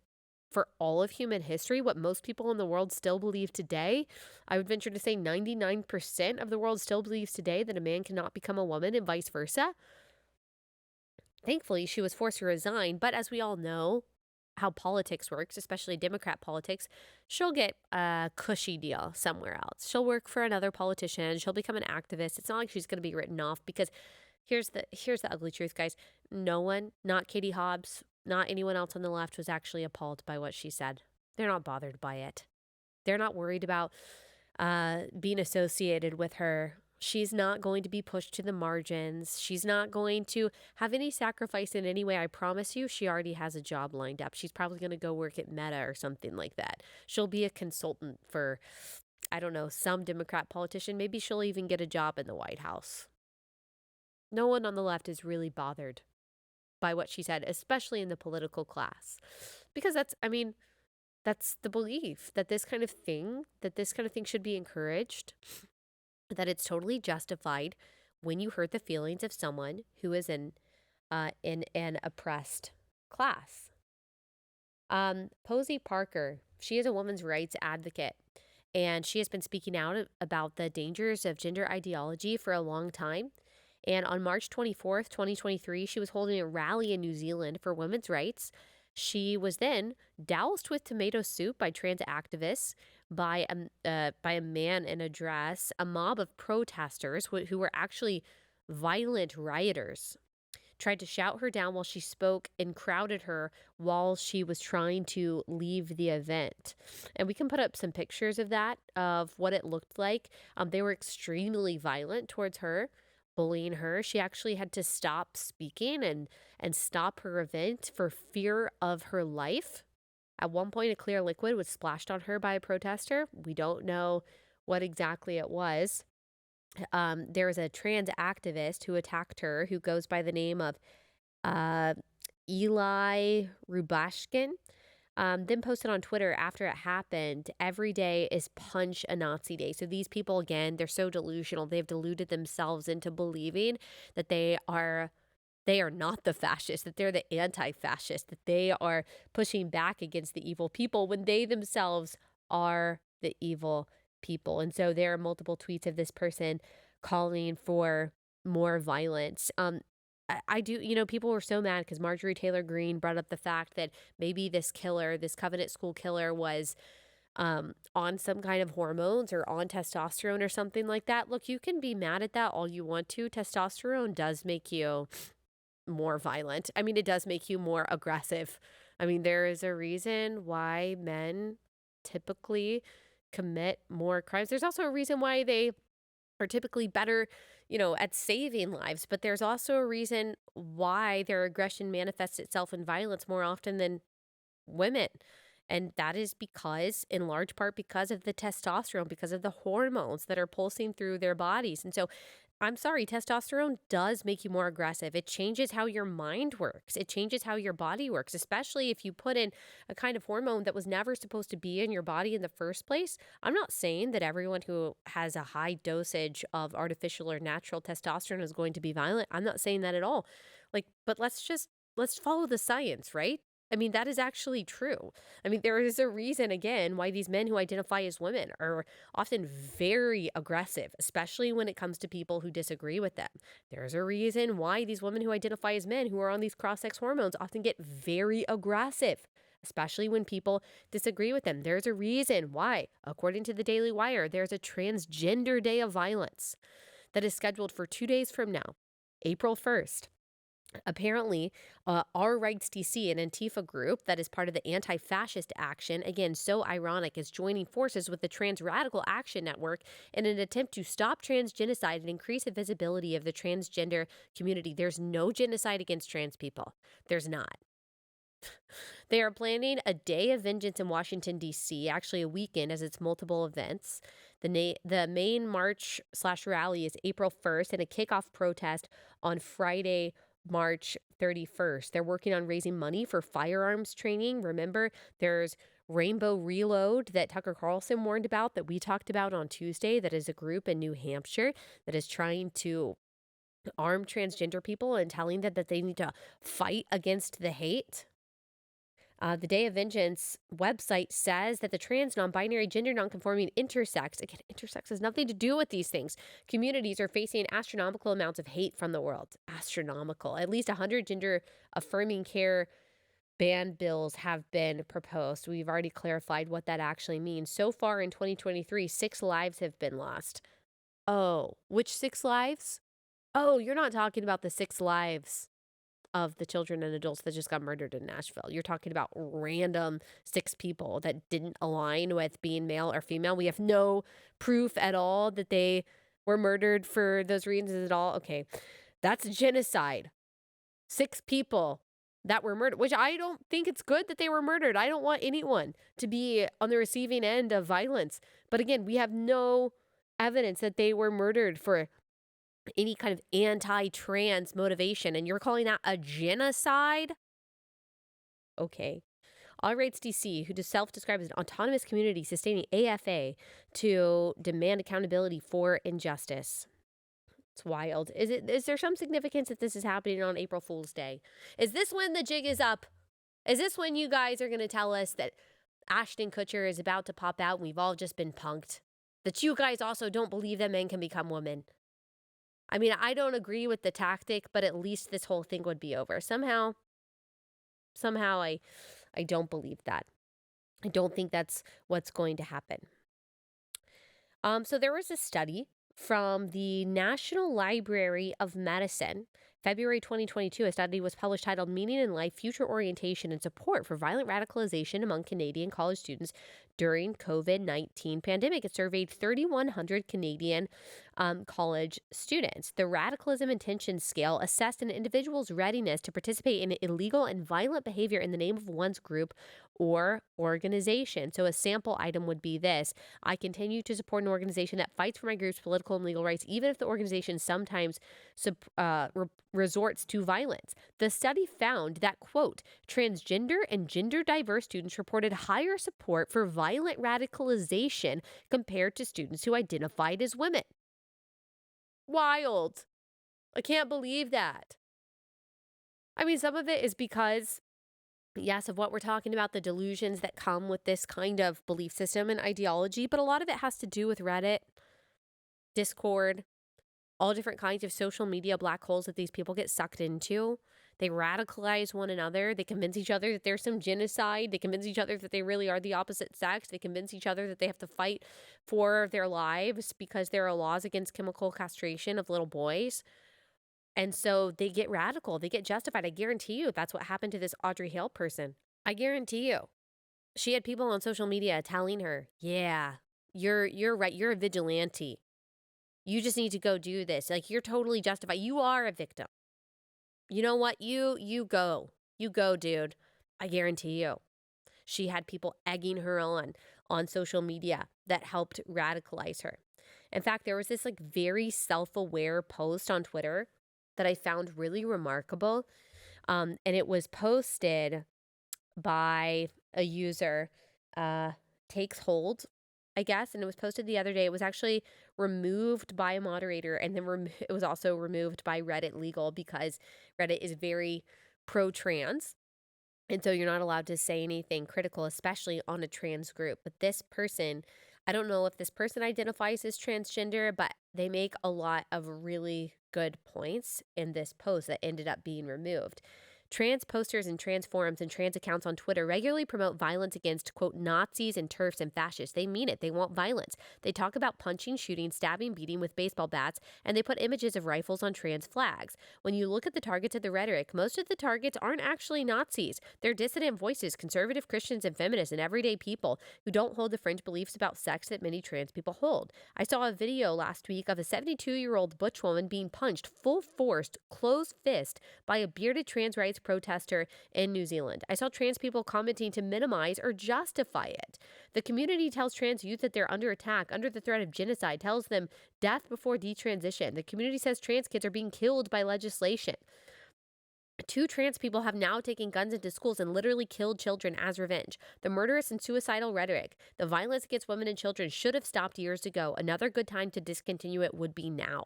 for all of human history, what most people in the world still believe today? I would venture to say 99% of the world still believes today that a man cannot become a woman and vice versa. Thankfully, she was forced to resign, but as we all know how politics works, especially Democrat politics, she'll get a cushy deal somewhere else. She'll work for another politician. She'll become an activist. It's not like she's going to be written off, because here's the ugly truth, guys. No one, not Katie Hobbs, not anyone else on the left, was actually appalled by what she said. They're not bothered by it. They're not worried about being associated with her She's not going to be pushed to the margins. She's not going to have any sacrifice in any way. I promise you, she already has a job lined up. She's probably going to go work at Meta or something like that. She'll be a consultant for, I don't know, some Democrat politician. Maybe she'll even get a job in the White House. No one on the left is really bothered by what she said, especially in the political class. Because that's the belief that this kind of thing should be encouraged, that it's totally justified when you hurt the feelings of someone who is in an oppressed class. Posie Parker, she is a women's rights advocate, and she has been speaking out about the dangers of gender ideology for a long time. And on March 24th, 2023, she was holding a rally in New Zealand for women's rights. She was then doused with tomato soup by trans activists, by a man in a dress, a mob of protesters who were actually violent rioters, tried to shout her down while she spoke and crowded her while she was trying to leave the event. And we can put up some pictures of that, of what it looked like. They were extremely violent towards her, bullying her. She actually had to stop speaking and stop her event for fear of her life. At one point, a clear liquid was splashed on her by a protester. We don't know what exactly it was. There was a trans activist who attacked her, who goes by the name of Eli Rubashkin. Then posted on Twitter after it happened, every day is Punch a Nazi Day. So these people, again, they're so delusional. They've deluded themselves into believing that they are not the fascists, that they're the anti-fascists, that they are pushing back against the evil people when they themselves are the evil people. And so there are multiple tweets of this person calling for more violence. I do, people were so mad because Marjorie Taylor Greene brought up the fact that maybe this Covenant School killer was on some kind of hormones or on testosterone or something like that. Look, you can be mad at that all you want to. Testosterone does make you more violent. It does make you more aggressive. There is a reason why men typically commit more crimes. There's also a reason why they are typically better, at saving lives. But there's also a reason why their aggression manifests itself in violence more often than women. And that is in large part, because of the testosterone, because of the hormones that are pulsing through their bodies. And so I'm sorry, testosterone does make you more aggressive. It changes how your mind works. It changes how your body works, especially if you put in a kind of hormone that was never supposed to be in your body in the first place. I'm not saying that everyone who has a high dosage of artificial or natural testosterone is going to be violent. I'm not saying that at all. But let's follow the science, right? That is actually true. There is a reason, again, why these men who identify as women are often very aggressive, especially when it comes to people who disagree with them. There's a reason why these women who identify as men who are on these cross-sex hormones often get very aggressive, especially when people disagree with them. There's a reason why, according to the Daily Wire, there's a Transgender Day of Violence that is scheduled for 2 days from now, April 1st. Apparently, Our Rights DC, an Antifa group that is part of the anti-fascist action, again, so ironic, is joining forces with the Trans Radical Action Network in an attempt to stop trans genocide and increase the visibility of the transgender community. There's no genocide against trans people. There's not. They are planning a day of vengeance in Washington, D.C., actually a weekend, as it's multiple events. The main march/rally is April 1st, and a kickoff protest on Friday, March 31st. They're working on raising money for firearms training. Remember, there's Rainbow Reload that Tucker Carlson warned about, that we talked about on Tuesday, that is a group in New Hampshire that is trying to arm transgender people and telling them that they need to fight against the hate. The Day of Vengeance website says that the trans, non-binary, gender non-conforming, intersex, again, intersex has nothing to do with these things, communities are facing astronomical amounts of hate from the world. Astronomical. At least 100 gender-affirming care ban bills have been proposed. We've already clarified what that actually means. So far in 2023, 6 lives have been lost. Oh, which 6 lives? Oh, you're not talking about the 6 lives of the children and adults that just got murdered in Nashville. You're talking about random 6 people that didn't align with being male or female. We have no proof at all that they were murdered for those reasons at all. Okay, that's genocide. 6 people that were murdered, which I don't think it's good that they were murdered. I don't want anyone to be on the receiving end of violence. But again, we have no evidence that they were murdered for any kind of anti-trans motivation. And you're calling that a genocide? Okay. All Rights DC, who self-describes as an autonomous community sustaining AFA to demand accountability for injustice. It's wild. Is there some significance that this is happening on April Fool's Day? Is this when the jig is up? Is this when you guys are going to tell us that Ashton Kutcher is about to pop out and we've all just been punked? That you guys also don't believe that men can become women? I mean, I don't agree with the tactic, but at least this whole thing would be over. Somehow I don't believe that. I don't think that's what's going to happen. So there was a study from the National Library of Medicine, February 2022. A study was published titled Meaning in Life, Future Orientation and Support for Violent Radicalization Among Canadian College Students During COVID-19 Pandemic. It surveyed 3,100 Canadian college students. The Radicalism Intention Scale assessed an individual's readiness to participate in illegal and violent behavior in the name of one's group or organization. So a sample item would be this: I continue to support an organization that fights for my group's political and legal rights, even if the organization sometimes resorts to violence. The study found that, quote, transgender and gender diverse students reported higher support for violent radicalization compared to students who identified as women. Wild. I can't believe that. I mean, some of it is because, yes, of what we're talking about, the delusions that come with this kind of belief system and ideology, but a lot of it has to do with Reddit, Discord, all different kinds of social media black holes that these people get sucked into. They radicalize one another. They convince each other that there's some genocide. They convince each other that they really are the opposite sex. They convince each other that they have to fight for their lives because there are laws against chemical castration of little boys. And so they get radical. They get justified. I guarantee you that's what happened to this Audrey Hale person. I guarantee you. She had people on social media telling her, yeah, you're right. You're a vigilante. You just need to go do this. Like, you're totally justified. You are a victim. You know what? You go. You go, dude. I guarantee you. She had people egging her on social media that helped radicalize her. In fact, there was this like very self-aware post on Twitter that I found really remarkable. And it was posted by a user, Takes Hold, I guess, and it was posted the other day. It was actually removed by a moderator, and then it was also removed by Reddit Legal because Reddit is very pro-trans, and so you're not allowed to say anything critical, especially on a trans group. But this person, I don't know if this person identifies as transgender, but they make a lot of really good points in this post that ended up being removed. Trans posters and trans forums and trans accounts on Twitter regularly promote violence against, quote, Nazis and TERFs and fascists. They mean it. They want violence. They talk about punching, shooting, stabbing, beating with baseball bats, and they put images of rifles on trans flags. When you look at the targets of the rhetoric, most of the targets aren't actually Nazis. They're dissident voices, conservative Christians and feminists, and everyday people who don't hold the fringe beliefs about sex that many trans people hold. I saw a video last week of a 72-year-old butch woman being punched full force, closed fist, by a bearded trans rights protester in New Zealand. I saw trans people commenting to minimize or justify it. The community tells trans youth that they're under attack, under the threat of genocide, tells them death before detransition. The community says trans kids are being killed by legislation. 2 trans people have now taken guns into schools and literally killed children as revenge. The murderous and suicidal rhetoric, the violence against women and children should have stopped years ago. Another good time to discontinue it would be now.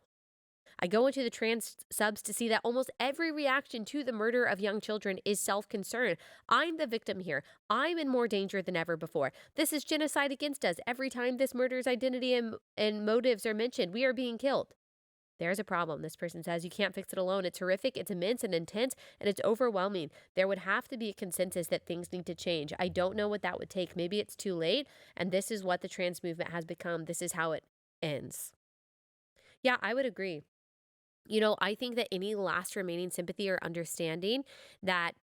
I go into the trans subs to see that almost every reaction to the murder of young children is self-concern. I'm the victim here. I'm in more danger than ever before. This is genocide against us. Every time this murder's identity and motives are mentioned, we are being killed. There's a problem. This person says you can't fix it alone. It's horrific, it's immense and intense, and it's overwhelming. There would have to be a consensus that things need to change. I don't know what that would take. Maybe it's too late, and this is what the trans movement has become. This is how it ends. Yeah, I would agree. You know, I think that any last remaining sympathy or understanding that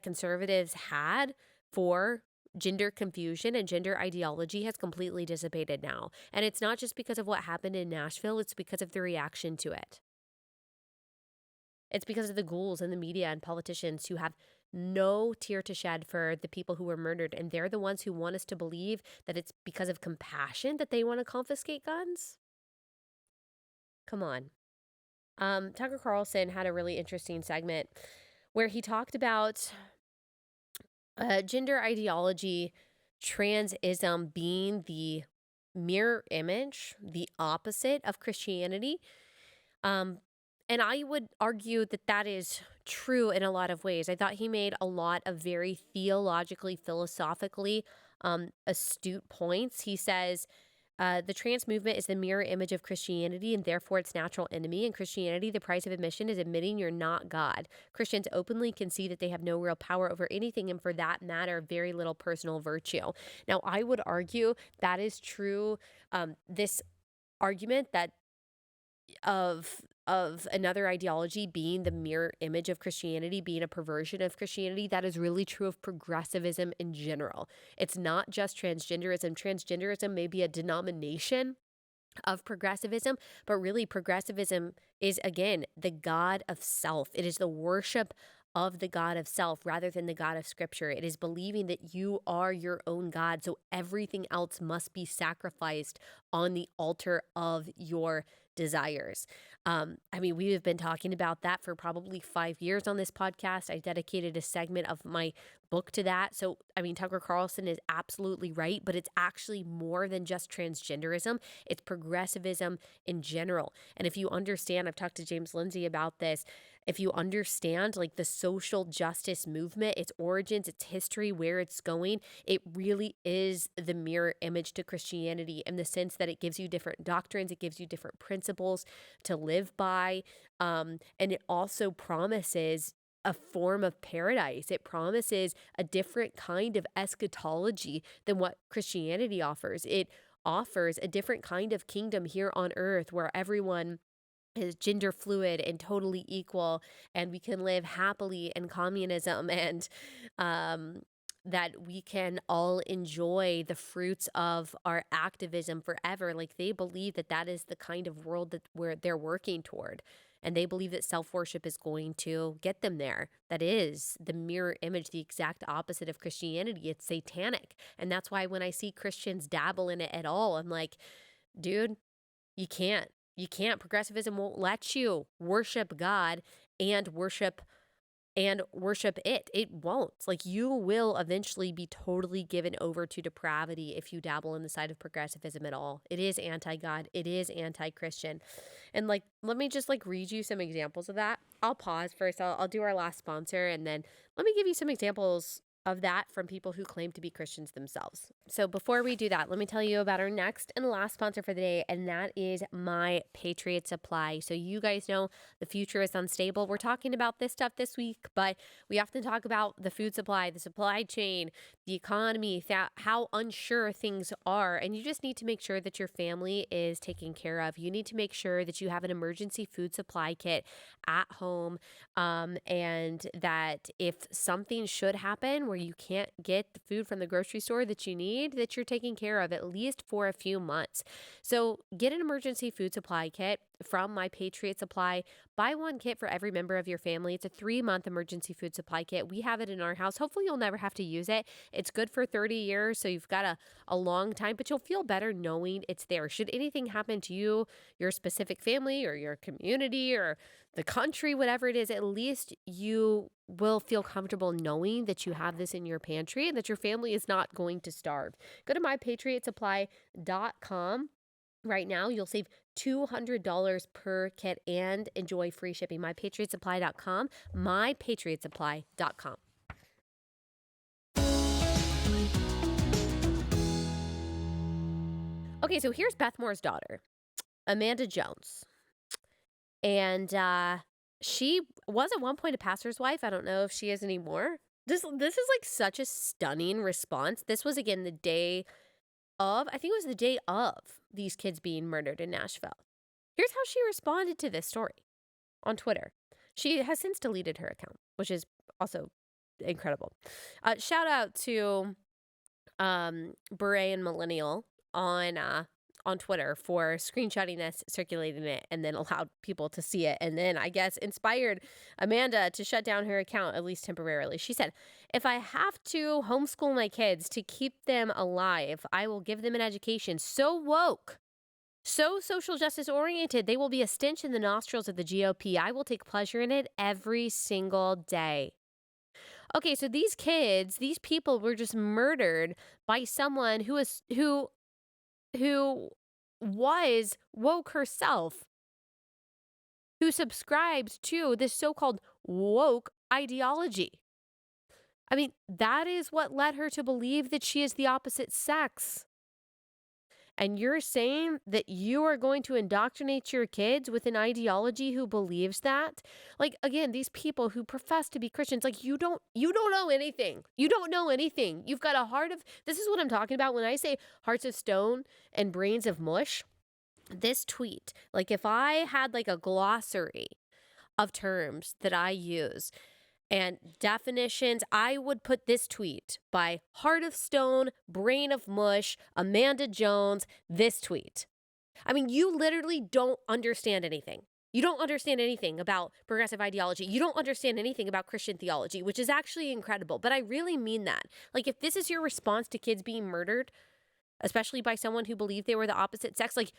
conservatives had for gender confusion and gender ideology has completely dissipated now. And it's not just because of what happened in Nashville, it's because of the reaction to it. It's because of the ghouls and the media and politicians who have no tear to shed for the people who were murdered. And they're the ones who want us to believe that it's because of compassion that they want to confiscate guns. Come on. Tucker Carlson had a really interesting segment where he talked about gender ideology, transism being the mirror image, the opposite of Christianity. And I would argue that that is true in a lot of ways. I thought he made a lot of very theologically, philosophically astute points. He says, the trans movement is the mirror image of Christianity and therefore its natural enemy. In Christianity, the price of admission is admitting you're not God. Christians openly concede that they have no real power over anything and for that matter, very little personal virtue. Now, I would argue that is true. This argument that of another ideology being the mirror image of Christianity, being a perversion of Christianity, that is really true of progressivism in general. It's not just transgenderism. Transgenderism may be a denomination of progressivism, but really progressivism is, again, the God of self. It is the worship of the God of self rather than the God of Scripture. It is believing that you are your own God, so everything else must be sacrificed on the altar of your desires. We have been talking about that for probably 5 years on this podcast. I dedicated a segment of my book to that. So, Tucker Carlson is absolutely right, but it's actually more than just transgenderism. It's progressivism in general. And if you understand, I've talked to James Lindsay about this, if you understand like the social justice movement, its origins, its history, where it's going, it really is the mirror image to Christianity in the sense that it gives you different doctrines, it gives you different principles to live by, and it also promises a form of paradise. It promises a different kind of eschatology than what Christianity offers. It offers a different kind of kingdom here on earth where everyone is gender fluid and totally equal, and we can live happily in communism, and that we can all enjoy the fruits of our activism forever. Like, they believe that that is the kind of world that they're working toward. And they believe that self-worship is going to get them there. That is the mirror image, the exact opposite of Christianity. It's satanic. And that's why when I see Christians dabble in it at all, I'm like, dude, you can't. You can't. Progressivism won't let you worship God and worship it. It won't. Like, you will eventually be totally given over to depravity if you dabble in the side of progressivism at all. It is anti-God. It is anti-Christian. And like, let me just like read you some examples of that. I'll pause first. I'll do our last sponsor, and then let me give you some examples of that from people who claim to be Christians themselves. So before we do that, let me tell you about our next and last sponsor for the day, and that is My Patriot Supply. So you guys know the future is unstable. We're talking about this stuff this week, but we often talk about the food supply, the supply chain, the economy, how unsure things are, and you just need to make sure that your family is taken care of. You need to make sure that you have an emergency food supply kit at home, and that if something should happen where you can't get the food from the grocery store that you need, that you're taken care of at least for a few months. So get an emergency food supply kit from My Patriot Supply. Buy one kit for every member of your family. It's a 3-month emergency food supply kit. We have it in our house. Hopefully you'll never have to use it. It's good for 30 years, so you've got a long time, but you'll feel better knowing it's there. Should anything happen to you, your specific family, or your community, or the country, whatever it is, at least you will feel comfortable knowing that you have this in your pantry and that your family is not going to starve. Go to mypatriotsupply.com. Right now, you'll save $200 per kit and enjoy free shipping. mypatriotsupply.com, mypatriotsupply.com. Okay, so here's Beth Moore's daughter, Amanda Jones. And she was at one point a pastor's wife. I don't know if she is anymore. This is like such a stunning response. This was, again, the day of, I think it was the day of these kids being murdered in Nashville. Here's how she responded to this story on Twitter. She has since deleted her account, which is also incredible. Shout out to Beret and Millennial on Twitter for screenshotting this, circulating it, and then allowed people to see it. And then I guess inspired Amanda to shut down her account, at least temporarily. She said, "If I have to homeschool my kids to keep them alive, I will give them an education so woke, so social justice oriented, they will be a stench in the nostrils of the GOP. I will take pleasure in it every single day." Okay, so these kids, these people were just murdered by someone who was woke herself, who subscribes to this so-called woke ideology. I mean, that is what led her to believe that she is the opposite sex. And you're saying that you are going to indoctrinate your kids with an ideology who believes that? Like, again, these people who profess to be Christians, like, you don't know anything. You don't know anything. You've got a heart of, this is what I'm talking about when I say hearts of stone and brains of mush. This tweet, like, if I had like a glossary of terms that I use and definitions, I would put this tweet by Heart of Stone, Brain of Mush, Amanda Jones, this tweet. I mean, you literally don't understand anything. You don't understand anything about progressive ideology. You don't understand anything about Christian theology, which is actually incredible. But I really mean that. Like, if this is your response to kids being murdered, especially by someone who believed they were the opposite sex, like,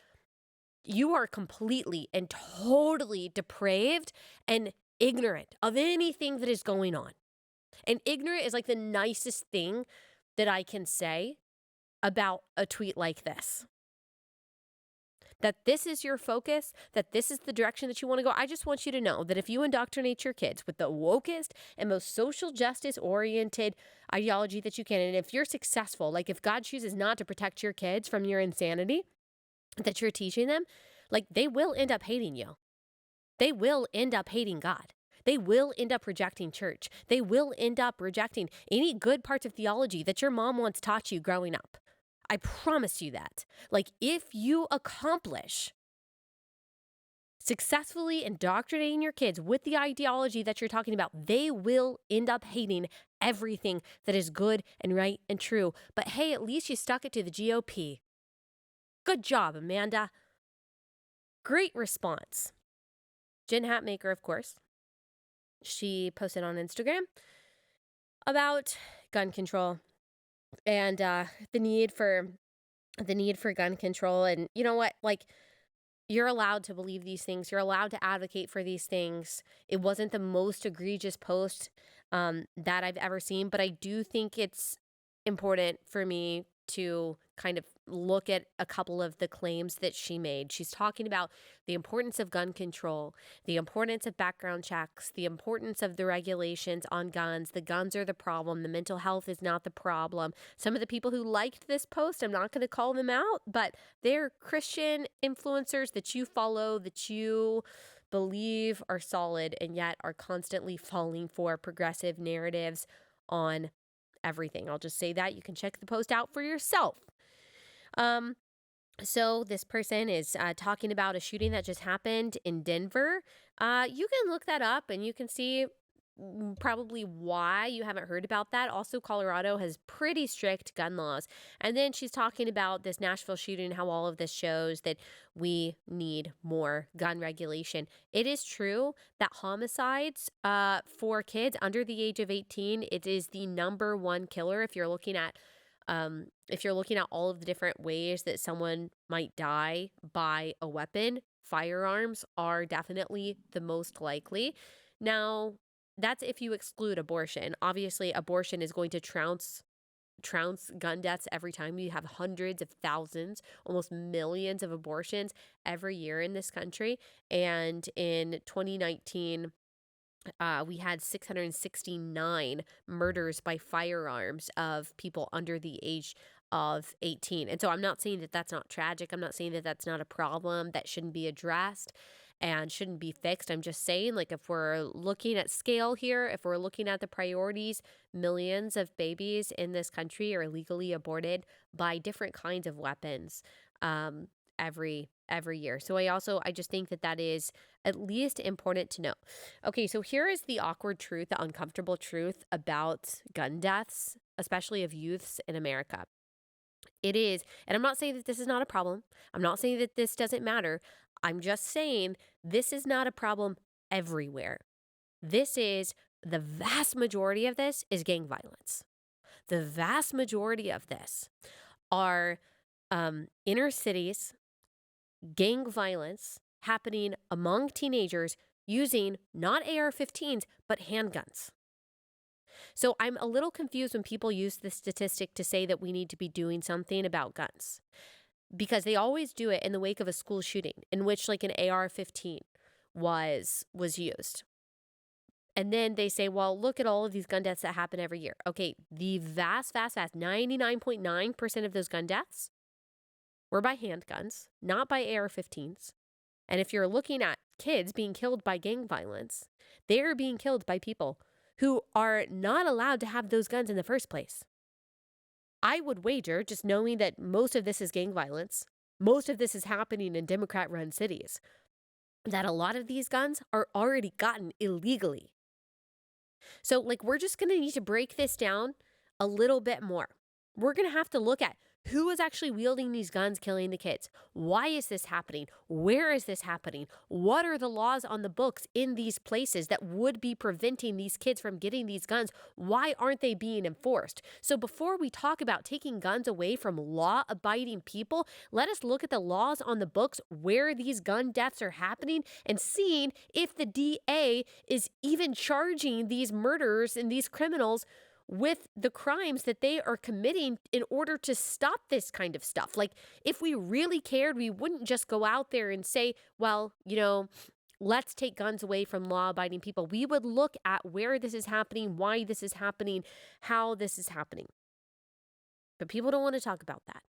you are completely and totally depraved and ignorant of anything that is going on. And ignorant is like the nicest thing that I can say about a tweet like this. That this is your focus, that this is the direction that you want to go. I just want you to know that if you indoctrinate your kids with the wokest and most social justice oriented ideology that you can, and if you're successful, like if God chooses not to protect your kids from your insanity that you're teaching them, like they will end up hating you. They will end up hating God. They will end up rejecting church. They will end up rejecting any good parts of theology that your mom once taught you growing up. I promise you that. Like, if you accomplish successfully indoctrinating your kids with the ideology that you're talking about, they will end up hating everything that is good and right and true. But hey, at least you stuck it to the GOP. Good job, Amanda. Great response. Jen Hatmaker, of course, she posted on Instagram about gun control and the need for gun control. And you know what? Like, you're allowed to believe these things. You're allowed to advocate for these things. It wasn't the most egregious post that I've ever seen, but I do think it's important for me to kind of look at a couple of the claims that she made. She's talking about the importance of gun control, the importance of background checks, the importance of the regulations on guns. The guns are the problem. The mental health is not the problem. Some of the people who liked this post, I'm not going to call them out, but they're Christian influencers that you follow, that you believe are solid, and yet are constantly falling for progressive narratives on everything. I'll just say that. You can check the post out for yourself. So this person is talking about a shooting that just happened in Denver. You can look that up and you can see probably why you haven't heard about that. Also, Colorado has pretty strict gun laws. And then she's talking about this Nashville shooting, how all of this shows that we need more gun regulation. It is true that homicides for kids under the age of 18, it is the number one killer. If you're looking at all of the different ways that someone might die by a weapon, firearms are definitely the most likely. Now, that's if you exclude abortion. Obviously, abortion is going to trounce gun deaths every time. You have hundreds of thousands, almost millions of abortions every year in this country. And in 2019, we had 669 murders by firearms of people under the age of 18. And so I'm not saying that that's not tragic. I'm not saying that that's not a problem that shouldn't be addressed and shouldn't be fixed. I'm just saying, like, if we're looking at scale here, if we're looking at the priorities, millions of babies in this country are illegally aborted by different kinds of weapons every year. So I just think that is at least important to know. Okay, so here is the awkward truth, the uncomfortable truth about gun deaths especially of youths in America. It is, and I'm not saying that this is not a problem. I'm not saying that this doesn't matter. I'm just saying this is not a problem everywhere. The vast majority of this is gang violence. The vast majority of this are inner cities, gang violence happening among teenagers using not AR-15s, but handguns. So I'm a little confused when people use this statistic to say that we need to be doing something about guns, because they always do it in the wake of a school shooting in which like an AR-15 was used. And then they say, well, look at all of these gun deaths that happen every year. Okay, the vast 99.9% of those gun deaths were by handguns, not by AR-15s. And if you're looking at kids being killed by gang violence, they're being killed by people who are not allowed to have those guns in the first place. I would wager, just knowing that most of this is gang violence, most of this is happening in Democrat-run cities, that a lot of these guns are already gotten illegally. So, like, we're just going to need to break this down a little bit more. We're going to have to look at who is actually wielding these guns, killing the kids. Why is this happening? Where is this happening? What are the laws on the books in these places that would be preventing these kids from getting these guns? Why aren't they being enforced? So before we talk about taking guns away from law-abiding people, let us look at the laws on the books where these gun deaths are happening and seeing if the DA is even charging these murderers and these criminals with the crimes that they are committing in order to stop this kind of stuff. Like, if we really cared, we wouldn't just go out there and say, well, let's take guns away from law-abiding people. We would look at where this is happening, why this is happening, how this is happening. But people don't want to talk about that,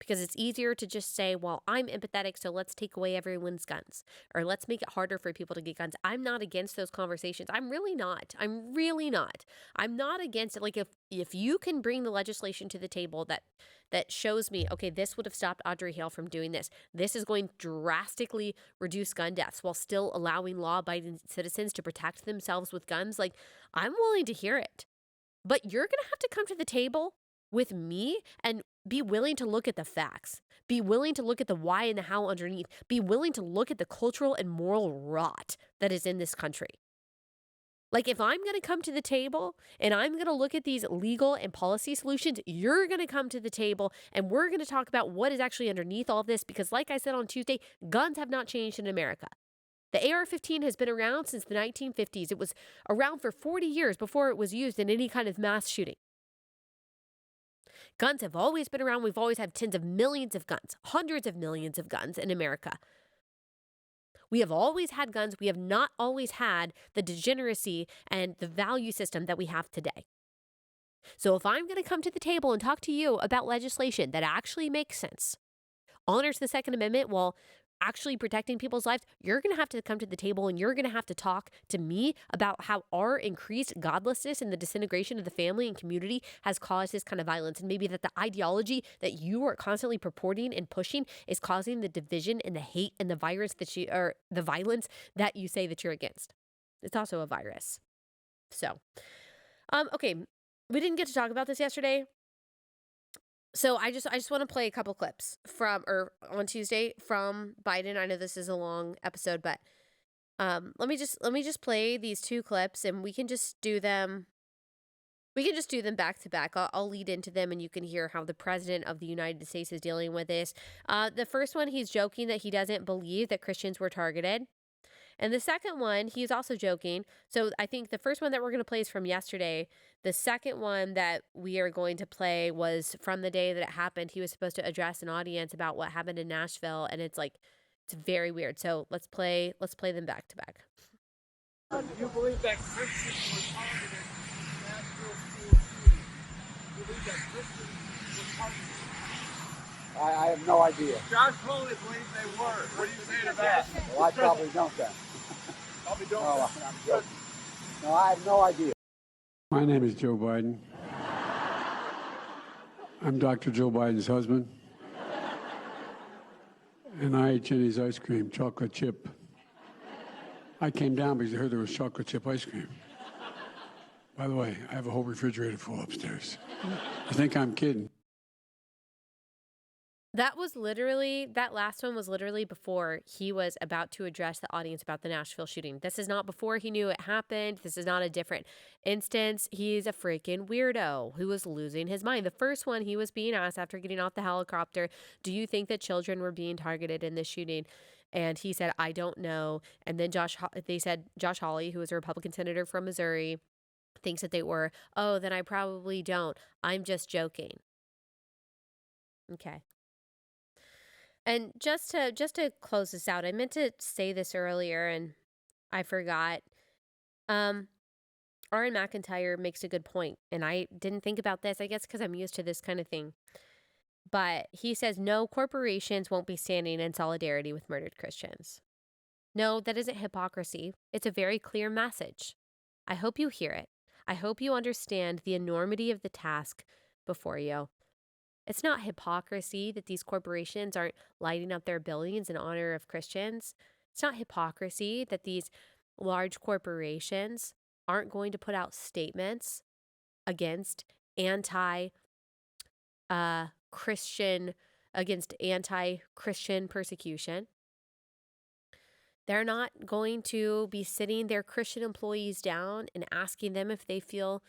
because it's easier to just say, well, I'm empathetic, so let's take away everyone's guns, or let's make it harder for people to get guns. I'm not against those conversations. I'm really not. I'm not against it. Like, if you can bring the legislation to the table that shows me, okay, this would have stopped Audrey Hale from doing this. This is going to drastically reduce gun deaths while still allowing law-abiding citizens to protect themselves with guns. Like, I'm willing to hear it. But you're going to have to come to the table with me and be willing to look at the facts. Be willing to look at the why and the how underneath. Be willing to look at the cultural and moral rot that is in this country. Like, if I'm going to come to the table and I'm going to look at these legal and policy solutions, you're going to come to the table and we're going to talk about what is actually underneath all of this. Because like I said on Tuesday, guns have not changed in America. The AR-15 has been around since the 1950s. It was around for 40 years before it was used in any kind of mass shooting. Guns have always been around. We've always had tens of millions of guns, hundreds of millions of guns in America. We have always had guns. We have not always had the degeneracy and the value system that we have today. So if I'm going to come to the table and talk to you about legislation that actually makes sense, honors the Second Amendment while actually protecting people's lives, you're going to have to come to the table and you're going to have to talk to me about how our increased godlessness and the disintegration of the family and community has caused this kind of violence. And maybe that the ideology that you are constantly purporting and pushing is causing the division and the hate and the virus the violence that you say that you're against. It's also a virus. So, okay, we didn't get to talk about this yesterday. So I just want to play a couple clips on Tuesday from Biden. I know this is a long episode, but let me just play these two clips and we can just do them. We can just do them back to back. I'll lead into them and you can hear how the president of the United States is dealing with this. The first one, he's joking that he doesn't believe that Christians were targeted. And the second one, he's also joking. So I think the first one that we're going to play is from yesterday. The second one that we are going to play was from the day that it happened. He was supposed to address an audience about what happened in Nashville. And it's very weird. So let's play them back to back. Do you believe that Christians were targeted in Nashville school shooting? Do you believe that Christians were targeted? I have no idea. Josh Foley believed they were. What do you say to that? Well, I probably don't then. Probably don't. No, I'm joking. No, I have no idea. My name is Joe Biden. I'm Dr. Joe Biden's husband. And I ate Jenny's ice cream, chocolate chip. I came down because I heard there was chocolate chip ice cream. By the way, I have a whole refrigerator full upstairs. I think I'm kidding. That last one was literally before he was about to address the audience about the Nashville shooting. This is not before he knew it happened. This is not a different instance. He's a freaking weirdo who was losing his mind. The first one, he was being asked after getting off the helicopter, do you think that children were being targeted in this shooting? And he said, I don't know. And then they said Josh Hawley, who was a Republican senator from Missouri, thinks that they were. Oh, then I probably don't. I'm just joking. Okay. And just to close this out, I meant to say this earlier and I forgot. Aaron McIntyre makes a good point, and I didn't think about this, I guess because I'm used to this kind of thing. But he says, no, corporations won't be standing in solidarity with murdered Christians. No, that isn't hypocrisy. It's a very clear message. I hope you hear it. I hope you understand the enormity of the task before you. It's not hypocrisy that these corporations aren't lighting up their buildings in honor of Christians. It's not hypocrisy that these large corporations aren't going to put out statements against anti-Christian persecution. They're not going to be sitting their Christian employees down and asking them if they feel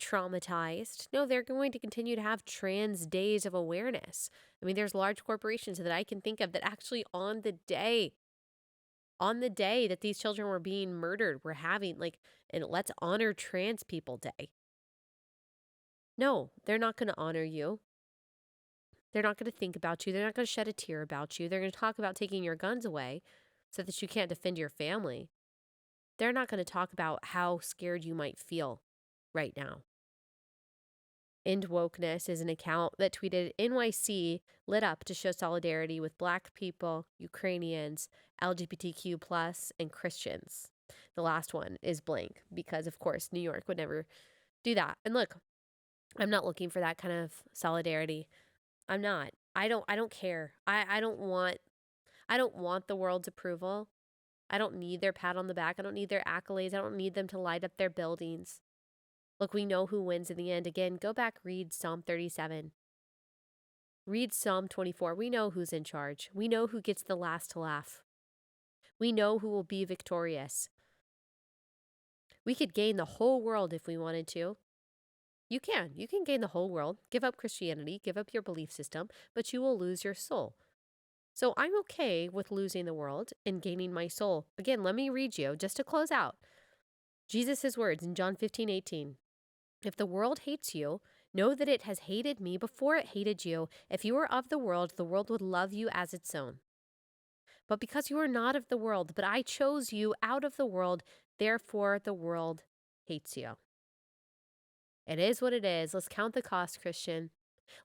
traumatized. No, they're going to continue to have trans days of awareness. I mean, there's large corporations that I can think of that actually on the day that these children were being murdered, we're having and let's honor trans people day. No, they're not going to honor you. They're not going to think about you. They're not going to shed a tear about you. They're going to talk about taking your guns away so that you can't defend your family. They're not going to talk about how scared you might feel right now. End Wokeness is an account that tweeted NYC lit up to show solidarity with Black people, Ukrainians, LGBTQ+, and Christians. The last one is blank because, of course, New York would never do that. And look, I'm not looking for that kind of solidarity. I'm not. I don't care. I don't want the world's approval. I don't need their pat on the back. I don't need their accolades. I don't need them to light up their buildings. Look, we know who wins in the end. Again, go back, read Psalm 37. Read Psalm 24. We know who's in charge. We know who gets the last to laugh. We know who will be victorious. We could gain the whole world if we wanted to. You can gain the whole world. Give up Christianity, give up your belief system, but you will lose your soul. So I'm okay with losing the world and gaining my soul. Again, let me read you, just to close out, Jesus' words in John 15:18. If the world hates you, know that it has hated me before it hated you. If you were of the world would love you as its own. But because you are not of the world, but I chose you out of the world, therefore the world hates you. It is what it is. Let's count the cost, Christian.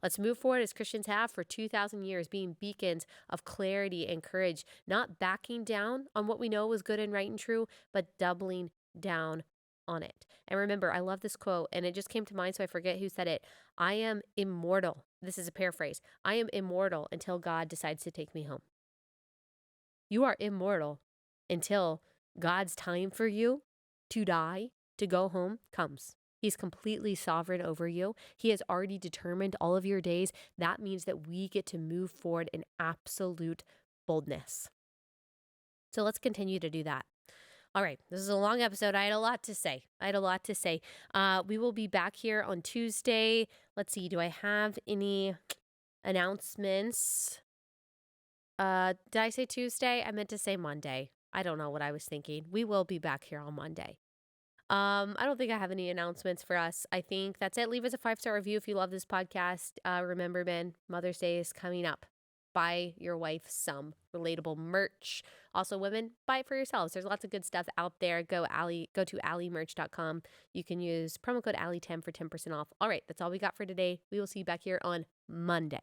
Let's move forward as Christians have for 2,000 years, being beacons of clarity and courage, not backing down on what we know is good and right and true, but doubling down on it. And remember, I love this quote, and it just came to mind, so I forget who said it. I am immortal. This is a paraphrase. I am immortal until God decides to take me home. You are immortal until God's time for you to die, to go home, comes. He's completely sovereign over you. He has already determined all of your days. That means that we get to move forward in absolute boldness. So let's continue to do that. All right, this is a long episode. I had a lot to say. We will be back here on Tuesday. Let's see, do I have any announcements? Did I say Tuesday? I meant to say Monday. I don't know what I was thinking. We will be back here on Monday. I don't think I have any announcements for us. I think that's it. Leave us a 5-star review if you love this podcast. Remember, men, Mother's Day is coming up. Buy your wife some relatable merch. Also, women, buy it for yourselves. There's lots of good stuff out there. Go to alliemerch.com. You can use promo code Allie10 for 10% off. All right, that's all we got for today. We will see you back here on Monday.